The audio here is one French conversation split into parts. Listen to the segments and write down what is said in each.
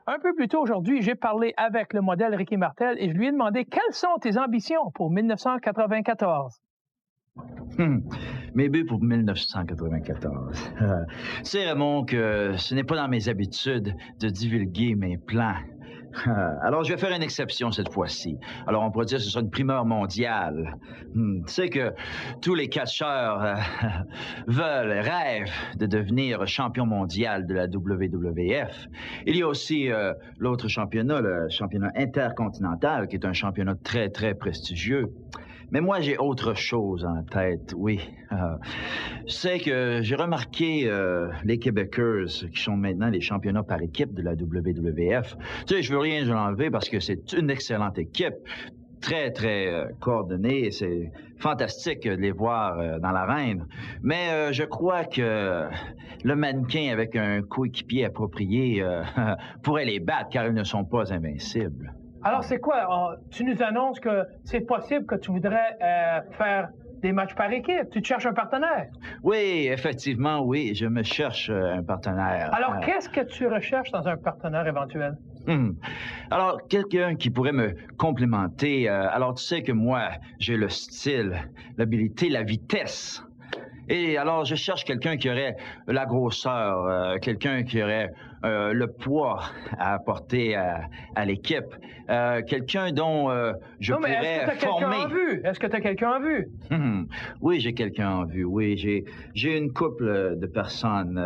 Un peu plus tôt aujourd'hui, j'ai parlé avec le modèle Ricky Martel et je lui ai demandé quelles sont tes ambitions pour 1994. Mes buts pour 1994. C'est Raymond que ce n'est pas dans mes habitudes de divulguer mes plans. Alors, je vais faire une exception cette fois-ci. Alors, on pourrait dire que ce sera une primeur mondiale. Tu sais que tous les catcheurs veulent, rêvent de devenir champion mondial de la WWF. Il y a aussi l'autre championnat, le championnat intercontinental, qui est un championnat très, très prestigieux. Mais moi, j'ai autre chose en tête, oui. Je sais que j'ai remarqué les Québécois qui sont maintenant les championnats par équipe de la WWF. Tu sais, je veux rien enlever parce que c'est une excellente équipe, très, très coordonnée. C'est fantastique de les voir dans l'arène. Mais je crois que le mannequin avec un coéquipier approprié pourrait les battre car ils ne sont pas invincibles. Alors, c'est quoi? Tu nous annonces que c'est possible que tu voudrais faire des matchs par équipe. Tu te cherches un partenaire. Oui, effectivement, oui. Je me cherche un partenaire. Alors, qu'est-ce que tu recherches dans un partenaire éventuel? Alors, quelqu'un qui pourrait me complémenter. Alors, tu sais que moi, j'ai le style, l'habilité, la vitesse. Et alors, je cherche quelqu'un qui aurait la grosseur, quelqu'un qui aurait le poids à apporter à l'équipe, quelqu'un dont je pourrais former. Est-ce que tu as quelqu'un en vue? Oui, j'ai quelqu'un en vue. Oui, j'ai une couple de personnes.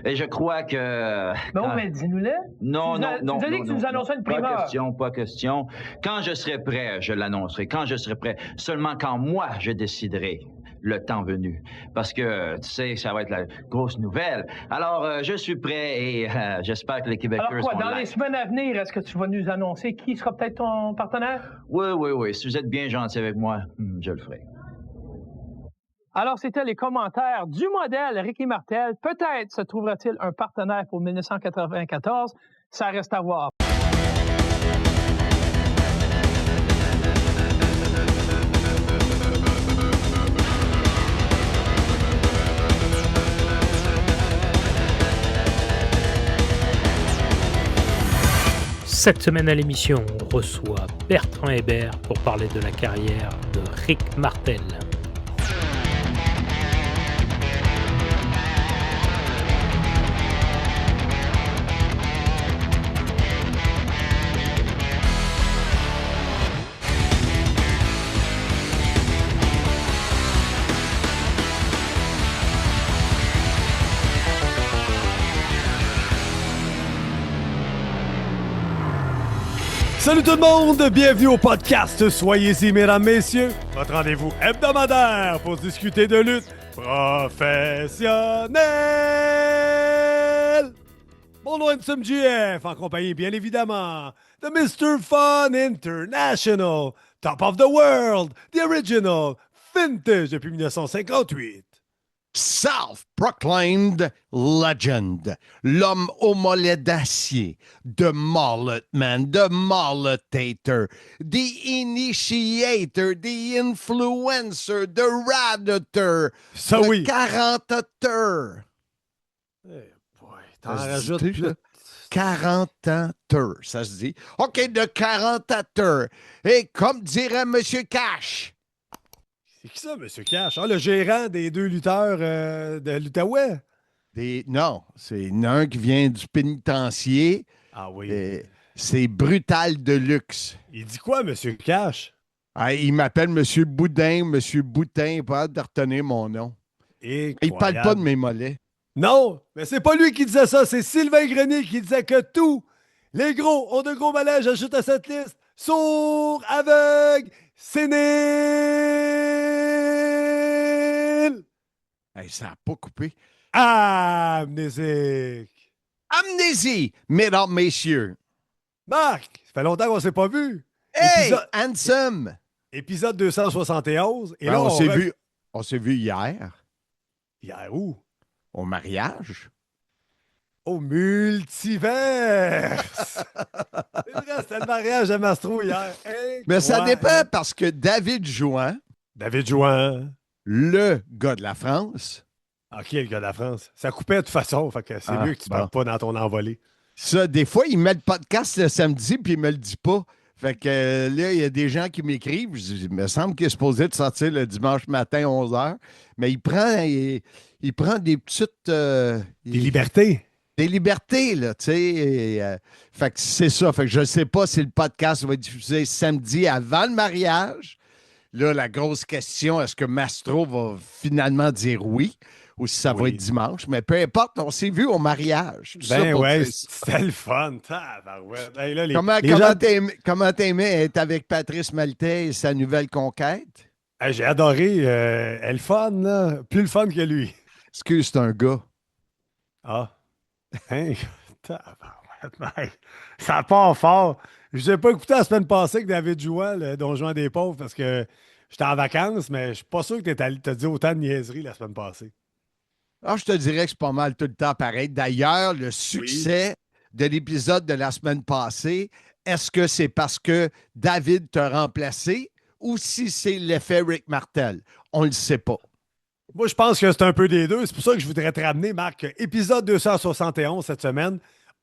Et je crois que... Non, mais dis-nous-le. Non. Tu nous as dit que tu nous annonçais une primeur. Pas question. Quand je serai prêt, je l'annoncerai. Quand je serai prêt. Seulement quand moi, je déciderai le temps venu. Parce que, tu sais, ça va être la grosse nouvelle. Alors, je suis prêt et j'espère que les Québécois sont là. Alors quoi, dans les semaines à venir, est-ce que tu vas nous annoncer qui sera peut-être ton partenaire? Oui. Si vous êtes bien gentil avec moi, je le ferai. Alors, c'était les commentaires du modèle Ricky Martel. Peut-être se trouvera-t-il un partenaire pour 1994. Ça reste à voir. Cette semaine à l'émission, on reçoit Bertrand Hébert pour parler de la carrière de Rick Martel. Salut tout le monde, bienvenue au podcast Soyez-y, mesdames, messieurs, votre rendez-vous hebdomadaire pour discuter de lutte professionnelle. Mon nom est MGF, en compagnie bien évidemment de Mr. Fun International, Top of the World, The Original, Vintage depuis 1958. Self-proclaimed legend, l'homme au mollet d'acier, the mullet man, the mulletator, the initiator, the influencer, the radiator, the quarantateur. Hey boy, t'en rajoutes plus. Quarantateur, ça se dit. OK, de quarantateur. Et comme dirait M. Cash... C'est qui ça, M. Cash? Ah, le gérant des deux lutteurs de l'Outaouais? Non, c'est un qui vient du pénitencier. Ah oui. C'est Brutal de luxe. Il dit quoi, M. Cash? Ah, il m'appelle M. Boudin, M. Boutin, pas hâte de retenir mon nom. Incroyable. Il parle pas de mes mollets. Non, mais c'est pas lui qui disait ça, c'est Sylvain Grenier qui disait que tous les gros ont de gros mollets, j'ajoute à cette liste, sourds, aveugles, séniles. Hey, ça n'a pas coupé. Amnésique. Amnésie, mesdames, messieurs. Marc, ça fait longtemps qu'on s'est pas vu. Hey, handsome. Épisode 271. Et ben, là, on s'est vu hier. Hier où? Au mariage. Au multiverse! C'est vrai, c'était le mariage de Mastro hier. Mais ça dépend parce que David Jouan, le gars de la France. OK, le gars de la France. Ça coupait de toute façon, fait que c'est mieux que tu ne parles pas dans ton envolée. Ça, des fois, il met le podcast le samedi, puis il me le dit pas. Fait que là, il y a des gens qui m'écrivent. Il me semble qu'il est supposé de sortir le dimanche matin, 11h. Mais il prend des petites... Des libertés. des libertés, là, tu sais. Fait que c'est ça. Fait que je sais pas si le podcast va être diffusé samedi avant le mariage. Là, la grosse question, est-ce que Mastro va finalement dire oui ou si ça va être dimanche? Mais peu importe, on s'est vu au mariage. Tout ça Ben pour ouais, dire ça. c'était le fun. Tabarouette. Hey, là, Comment t'aimais être avec Patrice Maltais et sa nouvelle conquête? Hey, j'ai adoré. Elle est le fun, là. Plus le fun que lui. Excuse, c'est un gars. Ah. Hein? Tabarouette, mec. Ça part fort. Je n'ai pas écouté la semaine passée que David jouait, le Donjon des Pauvres, parce que j'étais en vacances, mais je suis pas sûr que tu as dit autant de niaiseries la semaine passée. Ah, je te dirais que c'est pas mal tout le temps pareil. D'ailleurs, le succès de l'épisode de la semaine passée, est-ce que c'est parce que David t'a remplacé ou si c'est l'effet Rick Martel? On ne le sait pas. Moi, je pense que c'est un peu des deux. C'est pour ça que je voudrais te ramener, Marc. Épisode 271 cette semaine.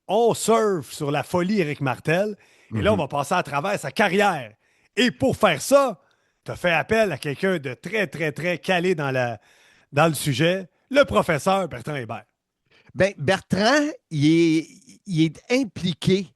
On surfe sur la folie Éric Martel. Et là, on va passer à travers sa carrière. Et pour faire ça, tu as fait appel à quelqu'un de très, très, très calé dans le sujet, le professeur Bertrand Hébert. Bien, Bertrand, il est impliqué,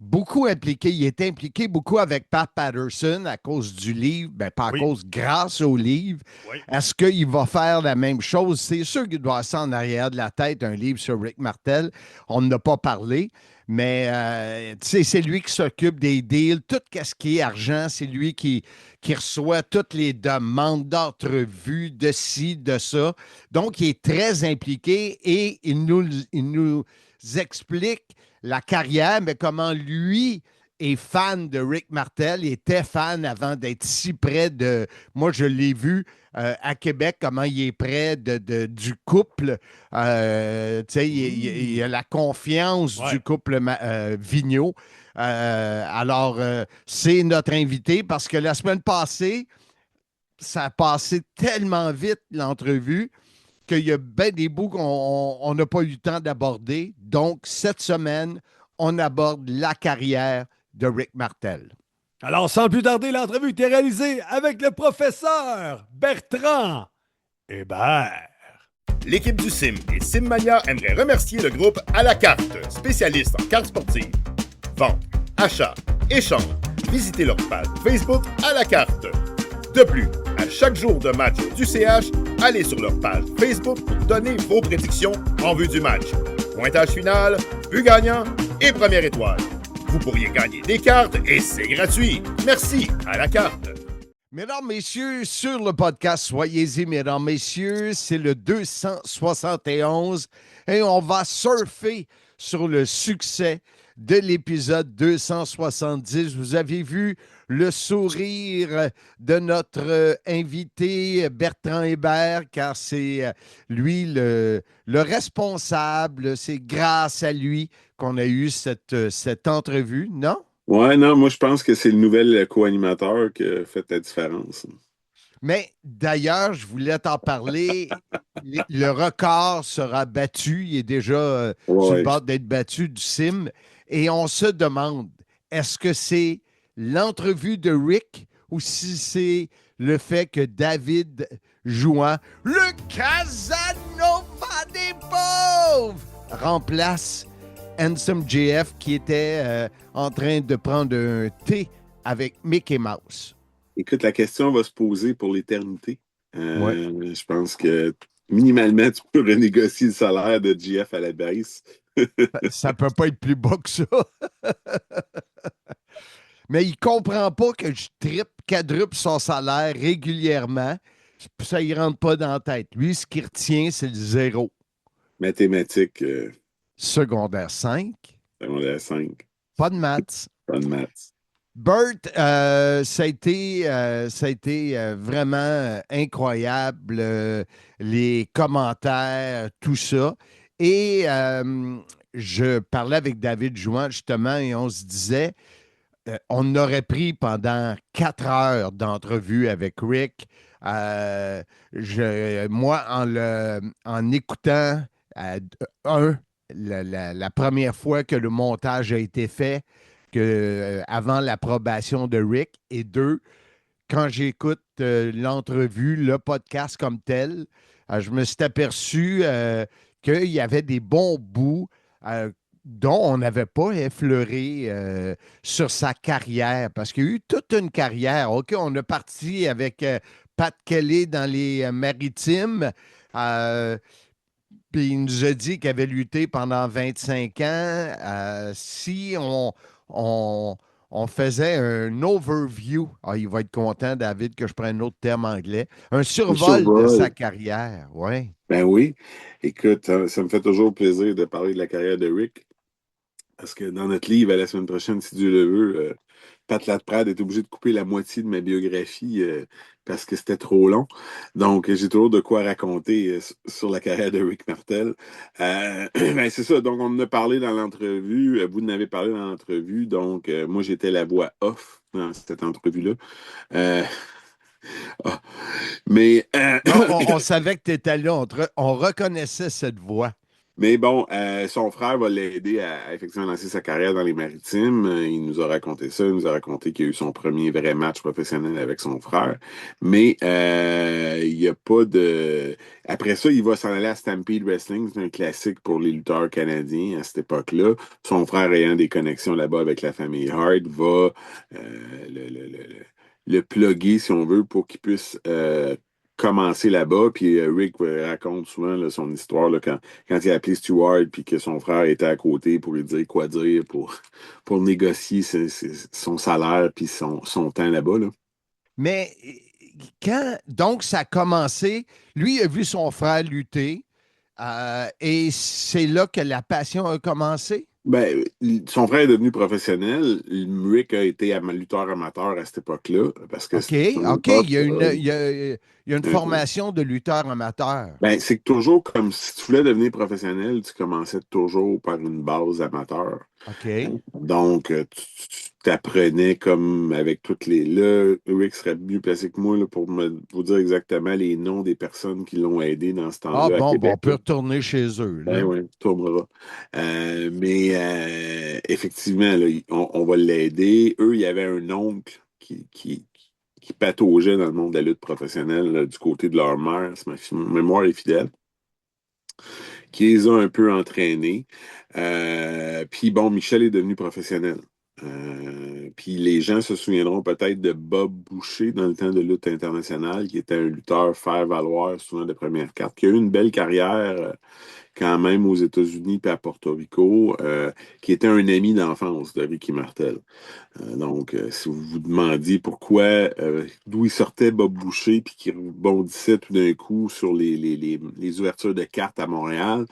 beaucoup impliqué. Il est impliqué beaucoup avec Pat Patterson à cause du livre, bien, pas à cause, grâce au livre. Oui. Est-ce qu'il va faire la même chose? C'est sûr qu'il doit avoir ça en arrière de la tête, un livre sur Rick Martel. On n'a pas parlé, mais c'est lui qui s'occupe des deals, tout ce qui est argent, c'est lui qui reçoit toutes les demandes d'entrevue, de ci, de ça. Donc, il est très impliqué et il nous explique la carrière, mais comment lui est fan de Rick Martel, il était fan avant d'être si près de... Moi, je l'ai vu à Québec, comment il est près du couple. Tu sais, il y a la confiance du couple Vigneault. Alors, c'est notre invité parce que la semaine passée, ça a passé tellement vite, l'entrevue, qu'il y a bien des bouts qu'on n'a pas eu le temps d'aborder. Donc, cette semaine, on aborde la carrière de Rick Martel. Alors, sans plus tarder, l'entrevue était réalisée avec le professeur Bertrand Hébert. L'équipe du Sim et Simmania aimerait remercier le groupe À la carte, spécialiste en cartes sportives. Vente, achat, échange, visitez leur page Facebook À la carte. De plus, à chaque jour de match du CH, allez sur leur page Facebook pour donner vos prédictions en vue du match. Pointage final, but gagnant et première étoile. Vous pourriez gagner des cartes et c'est gratuit. Merci À la carte. Mesdames, messieurs, sur le podcast, soyez-y, mesdames, messieurs, c'est le 271 et on va surfer sur le succès de l'épisode 270. Vous avez vu le sourire de notre invité Bertrand Hébert, car c'est lui le responsable. C'est grâce à lui qu'on a eu cette entrevue, non? Ouais, non, moi je pense que c'est le nouvel co-animateur qui a fait la différence. Mais d'ailleurs, je voulais t'en parler. Le record sera battu. Il est déjà sur le bord d'être battu du CIM. Et on se demande, est-ce que c'est l'entrevue de Rick ou si c'est le fait que David Jouan, le Casanova des pauvres, remplace Handsome JF qui était en train de prendre un thé avec Mickey Mouse? Écoute, la question va se poser pour l'éternité. Je pense que minimalement, tu peux renégocier le salaire de JF à la baisse. Ça peut pas être plus bas que ça. Mais il comprend pas que je quadruple son salaire régulièrement. Ça ne rentre pas dans la tête. Lui, ce qu'il retient, c'est le zéro. Mathématiques. Secondaire 5. Secondaire 5. Pas de maths. Pas de maths. Bert, ça a été vraiment incroyable, les commentaires, tout ça. Et je parlais avec David Jouan, justement, et on se disait, on aurait pris pendant 4 heures d'entrevue avec Rick. Moi, en écoutant la première fois que le montage a été fait, avant l'approbation de Rick. Et deux, quand j'écoute l'entrevue, le podcast comme tel, je me suis aperçu qu'il y avait des bons bouts dont on n'avait pas effleuré sur sa carrière, parce qu'il y a eu toute une carrière. OK, on a parti avec Pat Kelly dans les Maritimes. Puis il nous a dit qu'il avait lutté pendant 25 ans. Si on faisait un overview, il va être content, David, que je prenne un autre terme anglais, un survol de sa carrière, oui. Ben oui. Écoute, ça me fait toujours plaisir de parler de la carrière de Rick. Parce que dans notre livre, à la semaine prochaine, si Dieu le veut, Pat Laprade est obligé de couper la moitié de ma biographie parce que c'était trop long. Donc, j'ai toujours de quoi raconter sur la carrière de Rick Martel. Ben, c'est ça. Donc, on en a parlé dans l'entrevue. Vous en avez parlé dans l'entrevue. Donc, moi, j'étais la voix off dans cette entrevue-là. Mais on savait que tu étais là. On reconnaissait cette voix. Mais bon, son frère va l'aider à effectivement lancer sa carrière dans les Maritimes. Il nous a raconté ça. Il nous a raconté qu'il a eu son premier vrai match professionnel avec son frère. Mais il n'y a pas de... Après ça, il va s'en aller à Stampede Wrestling. C'est un classique pour les lutteurs canadiens à cette époque-là. Son frère ayant des connexions là-bas avec la famille Hart va le plugger, si on veut, pour qu'il puisse... commencer là-bas, puis Rick raconte souvent là, son histoire là, quand il a appelé Stewart puis que son frère était à côté pour lui dire quoi dire pour négocier son salaire puis son temps là-bas. Là. Mais donc ça a commencé, lui a vu son frère lutter et c'est là que la passion a commencé? Ben, son frère est devenu professionnel. Rick a été lutteur amateur à cette époque-là. Parce que OK. Il y a une formation de lutteur amateur. Ben, c'est toujours comme si tu voulais devenir professionnel, tu commençais toujours par une base amateur. OK. Donc, tu t'apprenais comme avec toutes les... Là, Rick serait mieux placé que moi là, pour vous dire exactement les noms des personnes qui l'ont aidé dans ce temps-là. Bon, on peut retourner chez eux. Là. Ben oui, tournera. Mais effectivement, là, on va l'aider. Eux, il y avait un oncle qui pataugeait dans le monde de la lutte professionnelle là, du côté de leur mère, si ma mémoire est fidèle, qui les a un peu entraînés. Puis bon, Michel est devenu professionnel. Puis les gens se souviendront peut-être de Bob Boucher dans le temps de lutte internationale, qui était un lutteur faire-valoir, souvent de première carte, qui a eu une belle carrière quand même aux États-Unis et à Porto Rico, qui était un ami d'enfance de Ricky Martel. Donc, si vous vous demandiez pourquoi, d'où il sortait Bob Boucher puis qu'il rebondissait tout d'un coup sur les ouvertures de cartes à Montréal,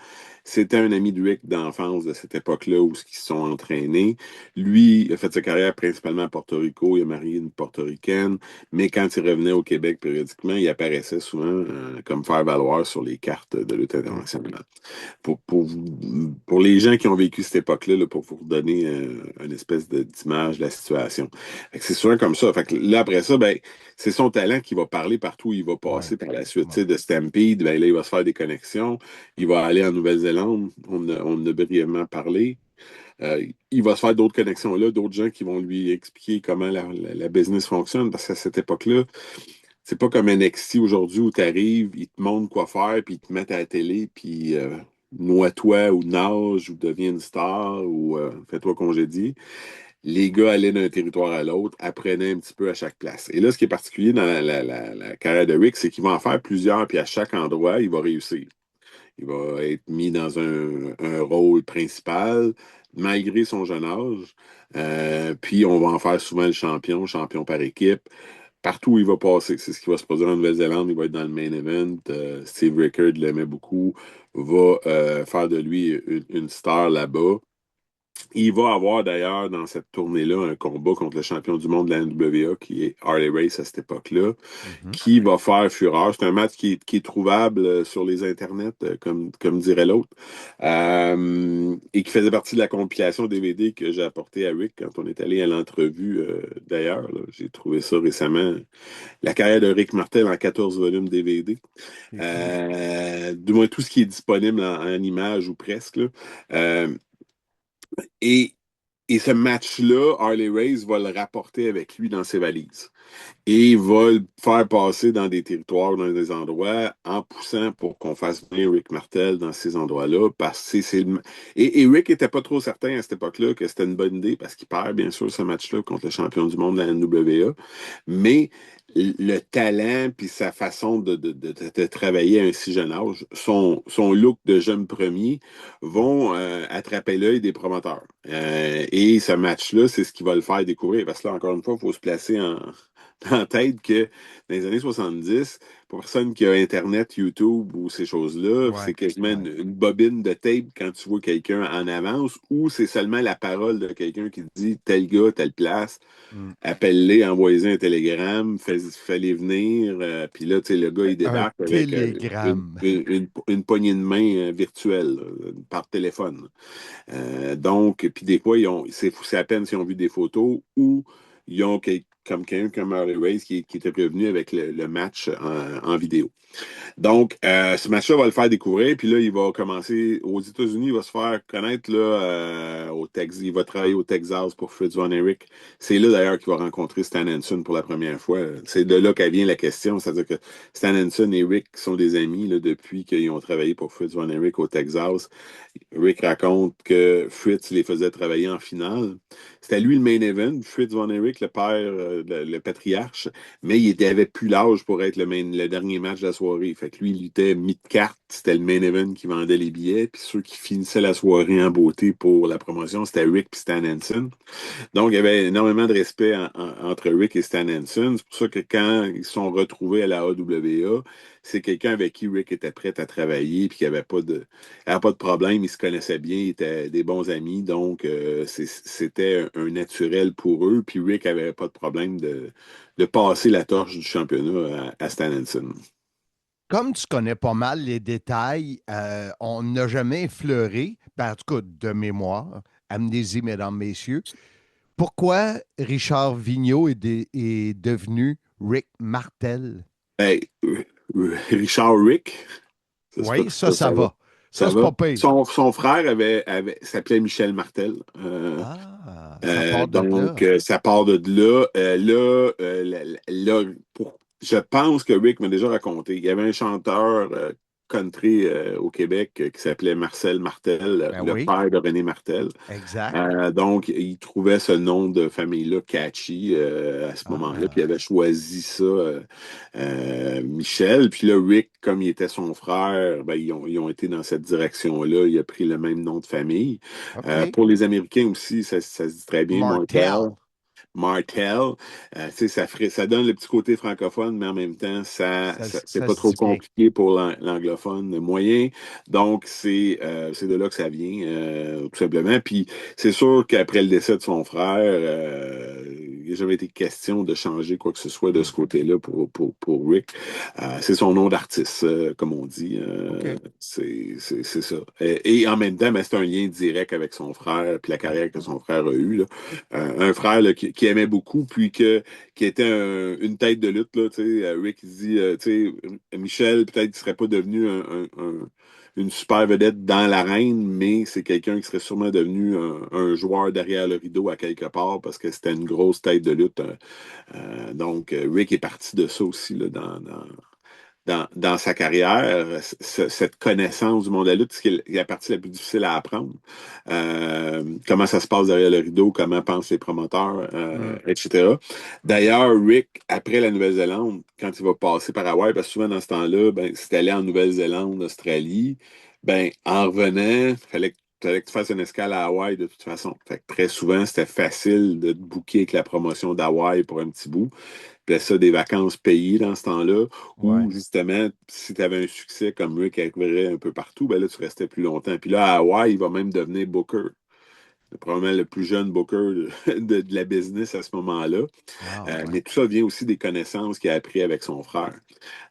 c'était un ami de Rick d'enfance de cette époque-là où ils se sont entraînés. Lui, il a fait sa carrière principalement à Porto Rico. Il a marié une portoricaine. Mais quand il revenait au Québec périodiquement, il apparaissait souvent comme faire-valoir sur les cartes de lutte internationale. Pour les gens qui ont vécu cette époque-là, là, pour vous donner une espèce d'image de la situation. C'est souvent comme ça. Fait que là, après ça, ben, c'est son talent qui va parler partout où il va passer par la suite. De Stampede, ben, là, il va se faire des connexions. Il va aller en Nouvelle-Zélande. On a brièvement parlé. Il va se faire d'autres connexions là, d'autres gens qui vont lui expliquer comment la business fonctionne, parce qu'à cette époque-là, c'est pas comme NXT aujourd'hui où tu arrives, ils te montrent quoi faire, puis ils te mettent à la télé, puis noie-toi ou nage ou deviens une star ou fais-toi congédier. Les gars allaient d'un territoire à l'autre, apprenaient un petit peu à chaque place. Et là, ce qui est particulier dans la carrière de Rick, c'est qu'il va en faire plusieurs, puis à chaque endroit, il va réussir. Il va être mis dans un rôle principal, malgré son jeune âge. Puis on va en faire souvent le champion par équipe. Partout où il va passer, c'est ce qui va se produire en Nouvelle-Zélande, il va être dans le main event. Steve Rickard l'aimait beaucoup, va faire de lui une star là-bas. Il va avoir d'ailleurs dans cette tournée-là un combat contre le champion du monde de la NWA qui est Harley Race à cette époque-là, qui va faire fureur. C'est un match qui est trouvable sur les internets, comme dirait l'autre, et qui faisait partie de la compilation DVD que j'ai apporté à Rick quand on est allé à l'entrevue d'ailleurs. Là. J'ai trouvé ça récemment. La carrière de Rick Martel en 14 volumes DVD. Du moins tout ce qui est disponible en images ou presque. Là. Et ce match-là, Harley Race va le rapporter avec lui dans ses valises. Et il va le faire passer dans des territoires, dans des endroits, en poussant pour qu'on fasse venir Rick Martel dans ces endroits-là. Parce que et Rick n'était pas trop certain à cette époque-là que c'était une bonne idée, parce qu'il perd, bien sûr, ce match-là contre le champion du monde de la NWA. Mais le talent puis sa façon de travailler à un si jeune âge, son look de jeune premier vont attraper l'œil des promoteurs. Et ce match-là, c'est ce qui va le faire découvrir. Parce que là, encore une fois, il faut se placer en tête que dans les années 70, pour personne qui a Internet, YouTube ou ces choses-là, c'est quasiment une bobine de tape quand tu vois quelqu'un en avance ou c'est seulement la parole de quelqu'un qui dit tel gars, telle place, appelle-les, envoyez un télégramme, fais-les venir, puis là, tu sais, le gars, il débarque avec une poignée de main virtuelle par téléphone. Donc, puis des fois, c'est à peine s'ils ont vu des photos ou ils ont comme quelqu'un comme Harley Race qui était prévenu avec le match en vidéo. Donc, ce match-là va le faire découvrir, puis là, il va commencer aux États-Unis, il va se faire connaître là, au Texas. Il va travailler au Texas pour Fritz Von Erich. C'est là d'ailleurs qu'il va rencontrer Stan Hansen pour la première fois. C'est de là qu'elle vient la question, c'est-à-dire que Stan Hansen et Rick sont des amis là, depuis qu'ils ont travaillé pour Fritz Von Erich au Texas. Rick raconte que Fritz les faisait travailler en finale. C'était lui le main event, Fritz Von Erich, le père, le patriarche, mais il avait plus l'âge pour être le dernier match de la soirée. Fait que lui, il était mid-carte, c'était le main event qui vendait les billets, puis ceux qui finissaient la soirée en beauté pour la promotion, c'était Rick et Stan Hansen. Donc, il y avait énormément de respect entre Rick et Stan Hansen. C'est pour ça que quand ils se sont retrouvés à la AWA, c'est quelqu'un avec qui Rick était prêt à travailler puis qui n'avait pas de problème. Ils se connaissaient bien, ils étaient des bons amis. Donc, c'était un naturel pour eux. Puis Rick n'avait pas de problème de passer la torche du championnat à Stan Hansen. Comme tu connais pas mal les détails, on n'a jamais effleuré, en tout cas de mémoire, amnésie, mesdames, messieurs, pourquoi Richard Vigneault est devenu Rick Martel? Ben, Richard Rick. Oui, ça va. Ça, c'est pas pire. Son frère s'appelait Michel Martel. Ça part de là. Je pense que Rick m'a déjà raconté. Il y avait un chanteur country au Québec qui s'appelait Marcel Martel, père de René Martel. Exact. Donc, il trouvait ce nom de famille-là catchy à ce moment-là, puis il avait choisi ça, Michel. Puis là, Rick, comme il était son frère, ben, ils ont été dans cette direction-là. Il a pris le même nom de famille. Pour les Américains aussi, ça se dit très bien, Martel. Ça donne le petit côté francophone, mais en même temps, c'est pas trop compliqué pour l'anglophone moyen. Donc, c'est de là que ça vient, tout simplement. Puis, c'est sûr qu'après le décès de son frère, il n'a jamais été question de changer quoi que ce soit de ce côté-là pour Rick. C'est son nom d'artiste, comme on dit. C'est ça. Et en même temps, ben, c'est un lien direct avec son frère, puis la carrière que son frère a eue. Un frère là, qui aimait beaucoup, puis qui était une tête de lutte. Là, Rick il dit, Michel, peut-être qu'il ne serait pas devenu une super vedette dans l'arène, mais c'est quelqu'un qui serait sûrement devenu un joueur derrière le rideau à quelque part parce que c'était une grosse tête de lutte. Donc, Rick est parti de ça aussi là, dans sa carrière, cette connaissance du monde de la lutte, c'est la partie la plus difficile à apprendre. Comment ça se passe derrière le rideau, comment pensent les promoteurs, etc. D'ailleurs, Rick, après la Nouvelle-Zélande, quand il va passer par Hawaï, parce que souvent dans ce temps-là, ben, si tu allais en Nouvelle-Zélande, Australie, ben, en revenant, il fallait que tu fasses une escale à Hawaï de toute façon. Fait que très souvent, c'était facile de te booker avec la promotion d'Hawaï pour un petit bout. Puis ça, des vacances payées dans ce temps-là, ou justement, si tu avais un succès comme Rick qui arriverait un peu partout, ben là, tu restais plus longtemps. Puis là, à Hawaï, il va même devenir booker. probablement le plus jeune booker de la business à ce moment-là. Mais tout ça vient aussi des connaissances qu'il a appris avec son frère.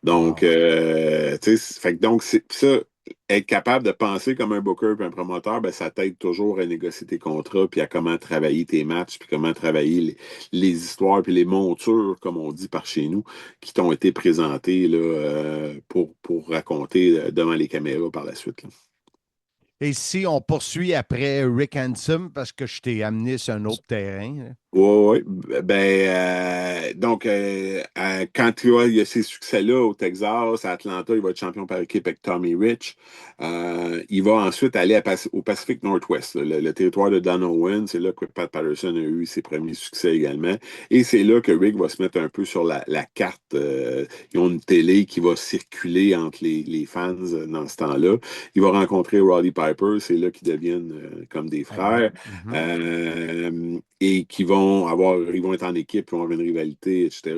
Donc, tu sais, donc c'est ça. Être capable de penser comme un booker et un promoteur, ben, ça t'aide toujours à négocier tes contrats, puis à comment travailler tes matchs, puis comment travailler les histoires, puis les montures, comme on dit par chez nous, qui t'ont été présentées là, pour raconter devant les caméras par la suite, là. Et si on poursuit après Rick Handsome, parce que je t'ai amené sur un autre terrain. Là. Oui, donc, quand il y a ces succès-là au Texas, à Atlanta, il va être champion par équipe avec Tommy Rich. Il va ensuite aller au Pacific Northwest, le territoire de Don Owen. C'est là que Pat Patterson a eu ses premiers succès également. Et c'est là que Rick va se mettre un peu sur la carte. Ils ont une télé qui va circuler entre les fans dans ce temps-là. Il va rencontrer Roddy Piper. C'est là qu'ils deviennent comme des frères. Et ils vont être en équipe, ils vont avoir une rivalité, etc.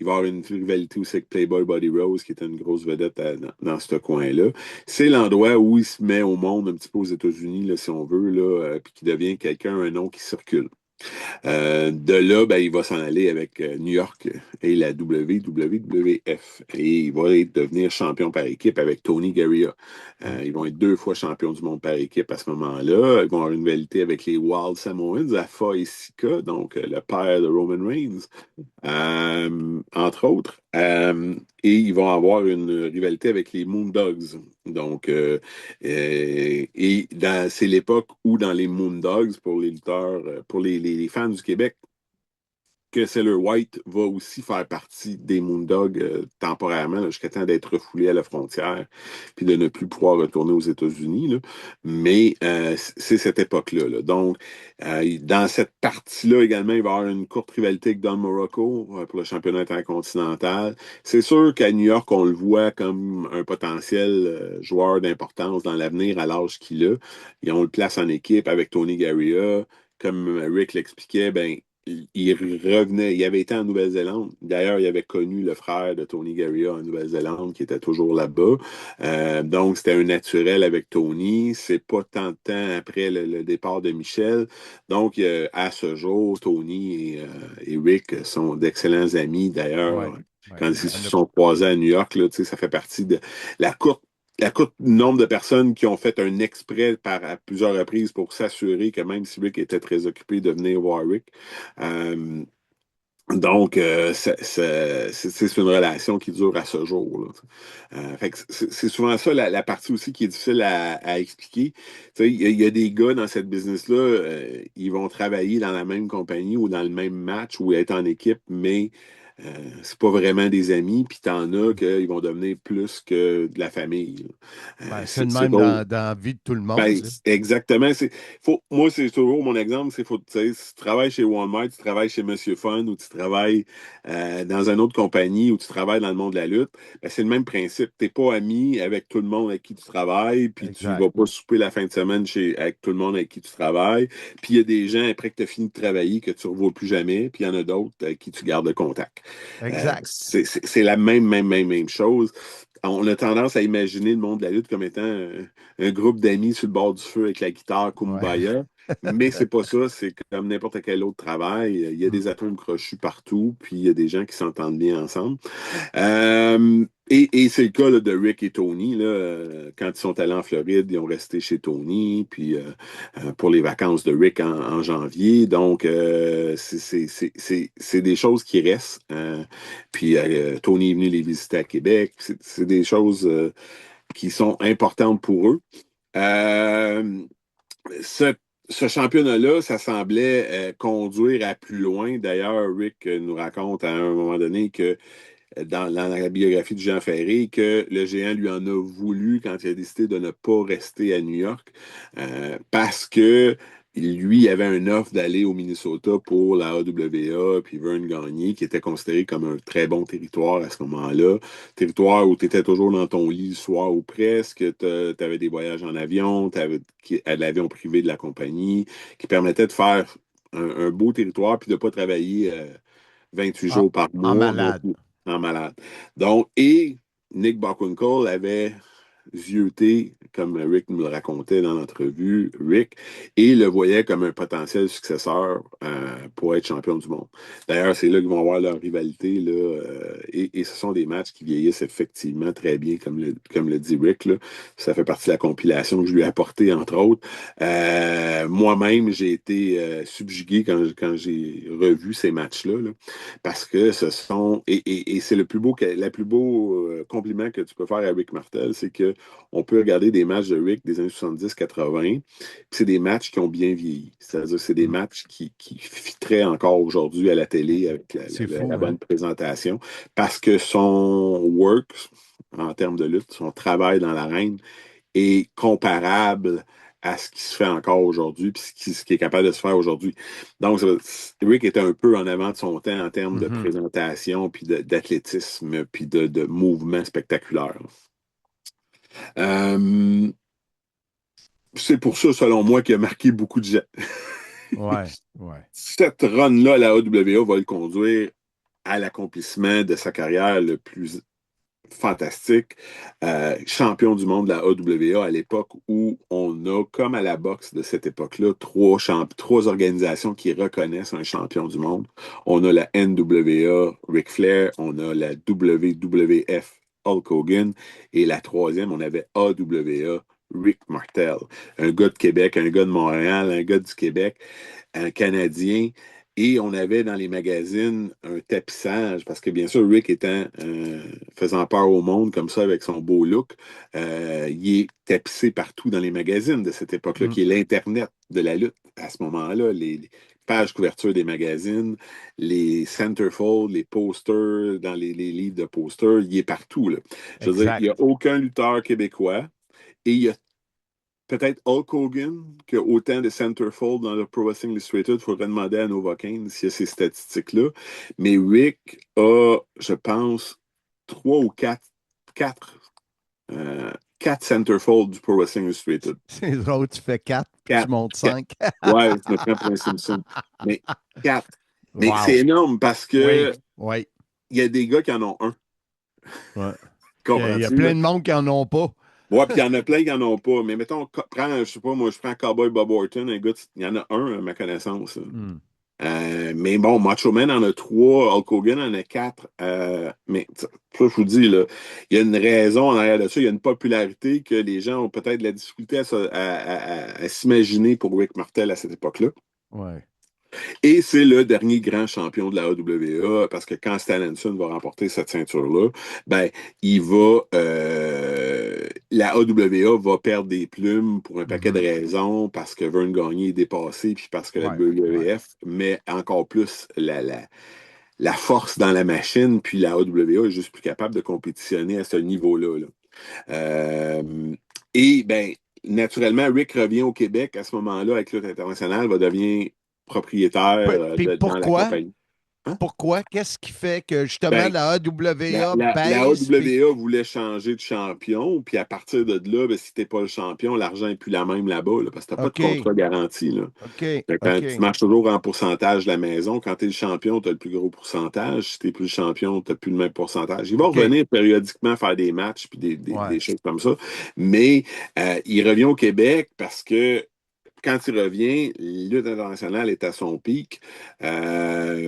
Il va y avoir une rivalité aussi avec Playboy Buddy Rose, qui était une grosse vedette dans ce coin-là. C'est l'endroit où il se met au monde, un petit peu aux États-Unis, là, si on veut, là, puis qui devient quelqu'un, un nom qui circule. De là, ben, il va s'en aller avec New York et la WWF. Et il va devenir champion par équipe avec Tony Garea. Ils vont être 2 fois champions du monde par équipe à ce moment-là. Ils vont avoir une rivalité avec les Wild Samoans, Afa et Sika, donc le père de Roman Reigns, entre autres. Et ils vont avoir une rivalité avec les Moondogs. Donc, c'est l'époque où dans les Moondogs, pour les lutteurs, pour les fans du Québec, que Sailor White va aussi faire partie des Moondogs temporairement, jusqu'à temps d'être refoulé à la frontière, puis de ne plus pouvoir retourner aux États-Unis. Là. Mais c'est cette époque-là. Là. Donc, dans cette partie-là également, il va y avoir une courte rivalité avec Don Morocco pour le championnat intercontinental. C'est sûr qu'à New York, on le voit comme un potentiel joueur d'importance dans l'avenir à l'âge qu'il a. Et on le place en équipe avec Tony Garea. Comme Rick l'expliquait, ben, il revenait, il avait été en Nouvelle-Zélande. D'ailleurs, il avait connu le frère de Tony Garea en Nouvelle-Zélande qui était toujours là-bas. Donc, c'était un naturel avec Tony. C'est pas tant de temps après le départ de Michel. Donc, à ce jour, Tony et Rick sont d'excellents amis. D'ailleurs, quand ils se sont croisés à New York, là, ça fait partie de la courte nombre de personnes qui ont fait un exprès à plusieurs reprises pour s'assurer que même si Rick était très occupé de venir voir Rick. Donc, c'est une relation qui dure à ce jour. Fait que c'est souvent ça la partie aussi qui est difficile à expliquer. Il y a des gars dans cette business-là, ils vont travailler dans la même compagnie ou dans le même match ou être en équipe, mais c'est pas vraiment des amis, puis t'en as qu'ils vont devenir plus que de la famille. C'est le même dans la vie de tout le monde. Ben, exactement. Moi, c'est toujours mon exemple, si tu travailles chez Walmart, tu travailles chez Monsieur Fun, ou tu travailles dans une autre compagnie, ou tu travailles dans le monde de la lutte, ben, c'est le même principe. Tu n'es pas ami avec tout le monde avec qui tu travailles, puis tu ne vas pas souper la fin de semaine avec tout le monde avec qui tu travailles. Puis il y a des gens, après que tu as fini de travailler, que tu ne revois plus jamais, puis il y en a d'autres avec qui tu gardes le contact. Exact. C'est la même chose. On a tendance à imaginer le monde de la lutte comme étant un groupe d'amis sur le bord du feu avec la guitare Kumbaya, mais c'est pas ça, c'est comme n'importe quel autre travail. Il y a des atomes crochus partout, puis il y a des gens qui s'entendent bien ensemble. Et c'est le cas là, de Rick et Tony. Là, quand ils sont allés en Floride, ils ont resté chez Tony, puis pour les vacances de Rick en janvier. Donc, c'est des choses qui restent. Puis Tony est venu les visiter à Québec. C'est des choses qui sont importantes pour eux. Ce championnat-là, ça semblait conduire à plus loin. D'ailleurs, Rick nous raconte à un moment donné que dans la biographie de Jean Ferré, que le géant lui en a voulu quand il a décidé de ne pas rester à New York parce que lui avait une offre d'aller au Minnesota pour la AWA, puis Vern Gagné, qui était considéré comme un très bon territoire à ce moment-là. Territoire où tu étais toujours dans ton lit le soir ou presque, tu avais des voyages en avion, tu avais l'avion privé de la compagnie, qui permettait de faire un beau territoire, puis de ne pas travailler 28 jours par mois. En malade. En malade. Donc, et Nick Bockwinkel avait zioté, comme Rick nous le racontait dans l'entrevue, Rick, et le voyait comme un potentiel successeur pour être champion du monde. D'ailleurs, c'est là qu'ils vont avoir leur rivalité, là, et ce sont des matchs qui vieillissent effectivement très bien, comme le dit Rick, là. Ça fait partie de la compilation que je lui ai apportée, entre autres. Moi-même, j'ai été subjugué quand j'ai revu ces matchs-là, là, parce que ce sont... Et c'est le plus beau compliment que tu peux faire à Rick Martel, c'est qu'on peut regarder des matchs de Rick des années 70-80, puis c'est des matchs qui ont bien vieilli. C'est-à-dire que c'est des matchs qui fitteraient encore aujourd'hui à la télé avec la bonne présentation, parce que son work, en termes de lutte, son travail dans l'arène est comparable à ce qui se fait encore aujourd'hui, puis ce qui est capable de se faire aujourd'hui. Donc, Rick était un peu en avant de son temps en termes de présentation, puis d'athlétisme, puis de mouvement spectaculaire. C'est pour ça, selon moi, qu'il a marqué beaucoup de gens. Ouais. Cette run-là à la AWA va le conduire à l'accomplissement de sa carrière le plus fantastique, champion du monde de la AWA à l'époque où on a, comme à la boxe de cette époque-là, trois organisations qui reconnaissent un champion du monde. On a la NWA Ric Flair, on a la WWF Hulk Hogan, et la troisième, on avait AWA Rick Martel. Un gars de Québec, un gars de Montréal, un gars du Québec, un Canadien. Et on avait dans les magazines un tapissage, parce que bien sûr, Rick faisant peur au monde comme ça avec son beau look, il est tapissé partout dans les magazines de cette époque-là, qui est l'Internet de la lutte à ce moment-là. Les pages couverture des magazines, les centerfolds, les posters dans les livres de posters, il est partout, là. Je veux dire, il n'y a aucun lutteur québécois, et il y a peut-être Hulk Hogan, qui a autant de centerfold dans le Pro Wrestling Illustrated. Il faudrait demander à Novocaine s'il y a ces statistiques-là. Mais Rick a, je pense, 3 ou 4 centerfolds du Pro Wrestling Illustrated. C'est drôle, tu fais 4, puis tu montes 5. Ouais, je me prends pour un Simpson. Mais 4. Mais c'est énorme parce que il y a des gars qui en ont un. Ouais. Il y a plein de monde qui n'en ont pas. Ouais, puis il y en a plein qui n'en ont pas. Mais mettons, je sais pas, moi, je prends Cowboy Bob Orton, un gars, il y en a un, à ma connaissance. Mais bon, Macho Man en a 3, Hulk Hogan en a 4. Mais ça, je vous dis, là, il y a une raison en arrière de ça. Il y a une popularité que les gens ont peut-être de la difficulté à s'imaginer pour Rick Martel à cette époque-là. Ouais. Et c'est le dernier grand champion de la AWA, parce que quand Stan Hansen va remporter cette ceinture-là, ben, la AWA va perdre des plumes pour un paquet de raisons, parce que Vern Gagné est dépassé, puis parce que la WWF met encore plus la force dans la machine, puis la AWA est juste plus capable de compétitionner à ce niveau-là, là. Et, ben, naturellement, Rick revient au Québec à ce moment-là avec Lutte internationale, va devenir propriétaire dans la compagnie. Pourquoi? Qu'est-ce qui fait que justement la AWA la baisse? La AWA voulait changer de champion, puis à partir de là, ben, si t'es pas le champion, l'argent n'est plus la même là-bas, là, parce que t'as pas de contrat garanti. Là. Tu marches toujours en pourcentage de la maison. Quand tu es le champion, tu as le plus gros pourcentage. Si tu n'es plus le champion, tu n'as plus le même pourcentage. Il va revenir périodiquement faire des matchs puis des choses comme ça. Mais il revient au Québec parce que quand il revient, la lutte internationale est à son pic, vient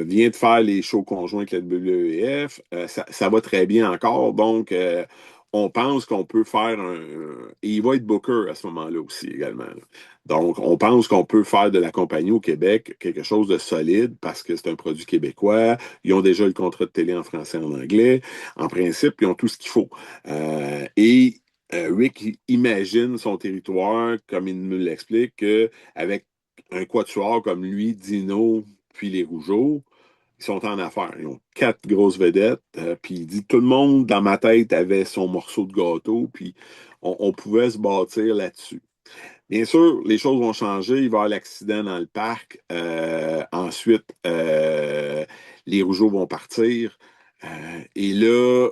de faire les shows conjoints avec la WWF, ça va très bien encore, donc on pense qu'on peut faire et il va être booker à ce moment-là aussi également. Là. Donc, on pense qu'on peut faire de la compagnie au Québec quelque chose de solide parce que c'est un produit québécois, ils ont déjà le contrat de télé en français et en anglais, en principe, ils ont tout ce qu'il faut. Rick imagine son territoire, comme il me l'explique, qu'avec un quatuor comme lui, Dino, puis les Rougeaux, ils sont en affaires. Ils ont 4 grosses vedettes. Puis il dit, tout le monde dans ma tête avait son morceau de gâteau, puis on pouvait se bâtir là-dessus. Bien sûr, les choses vont changer. Il va y avoir l'accident dans le parc. Ensuite, les Rougeaux vont partir. Et là,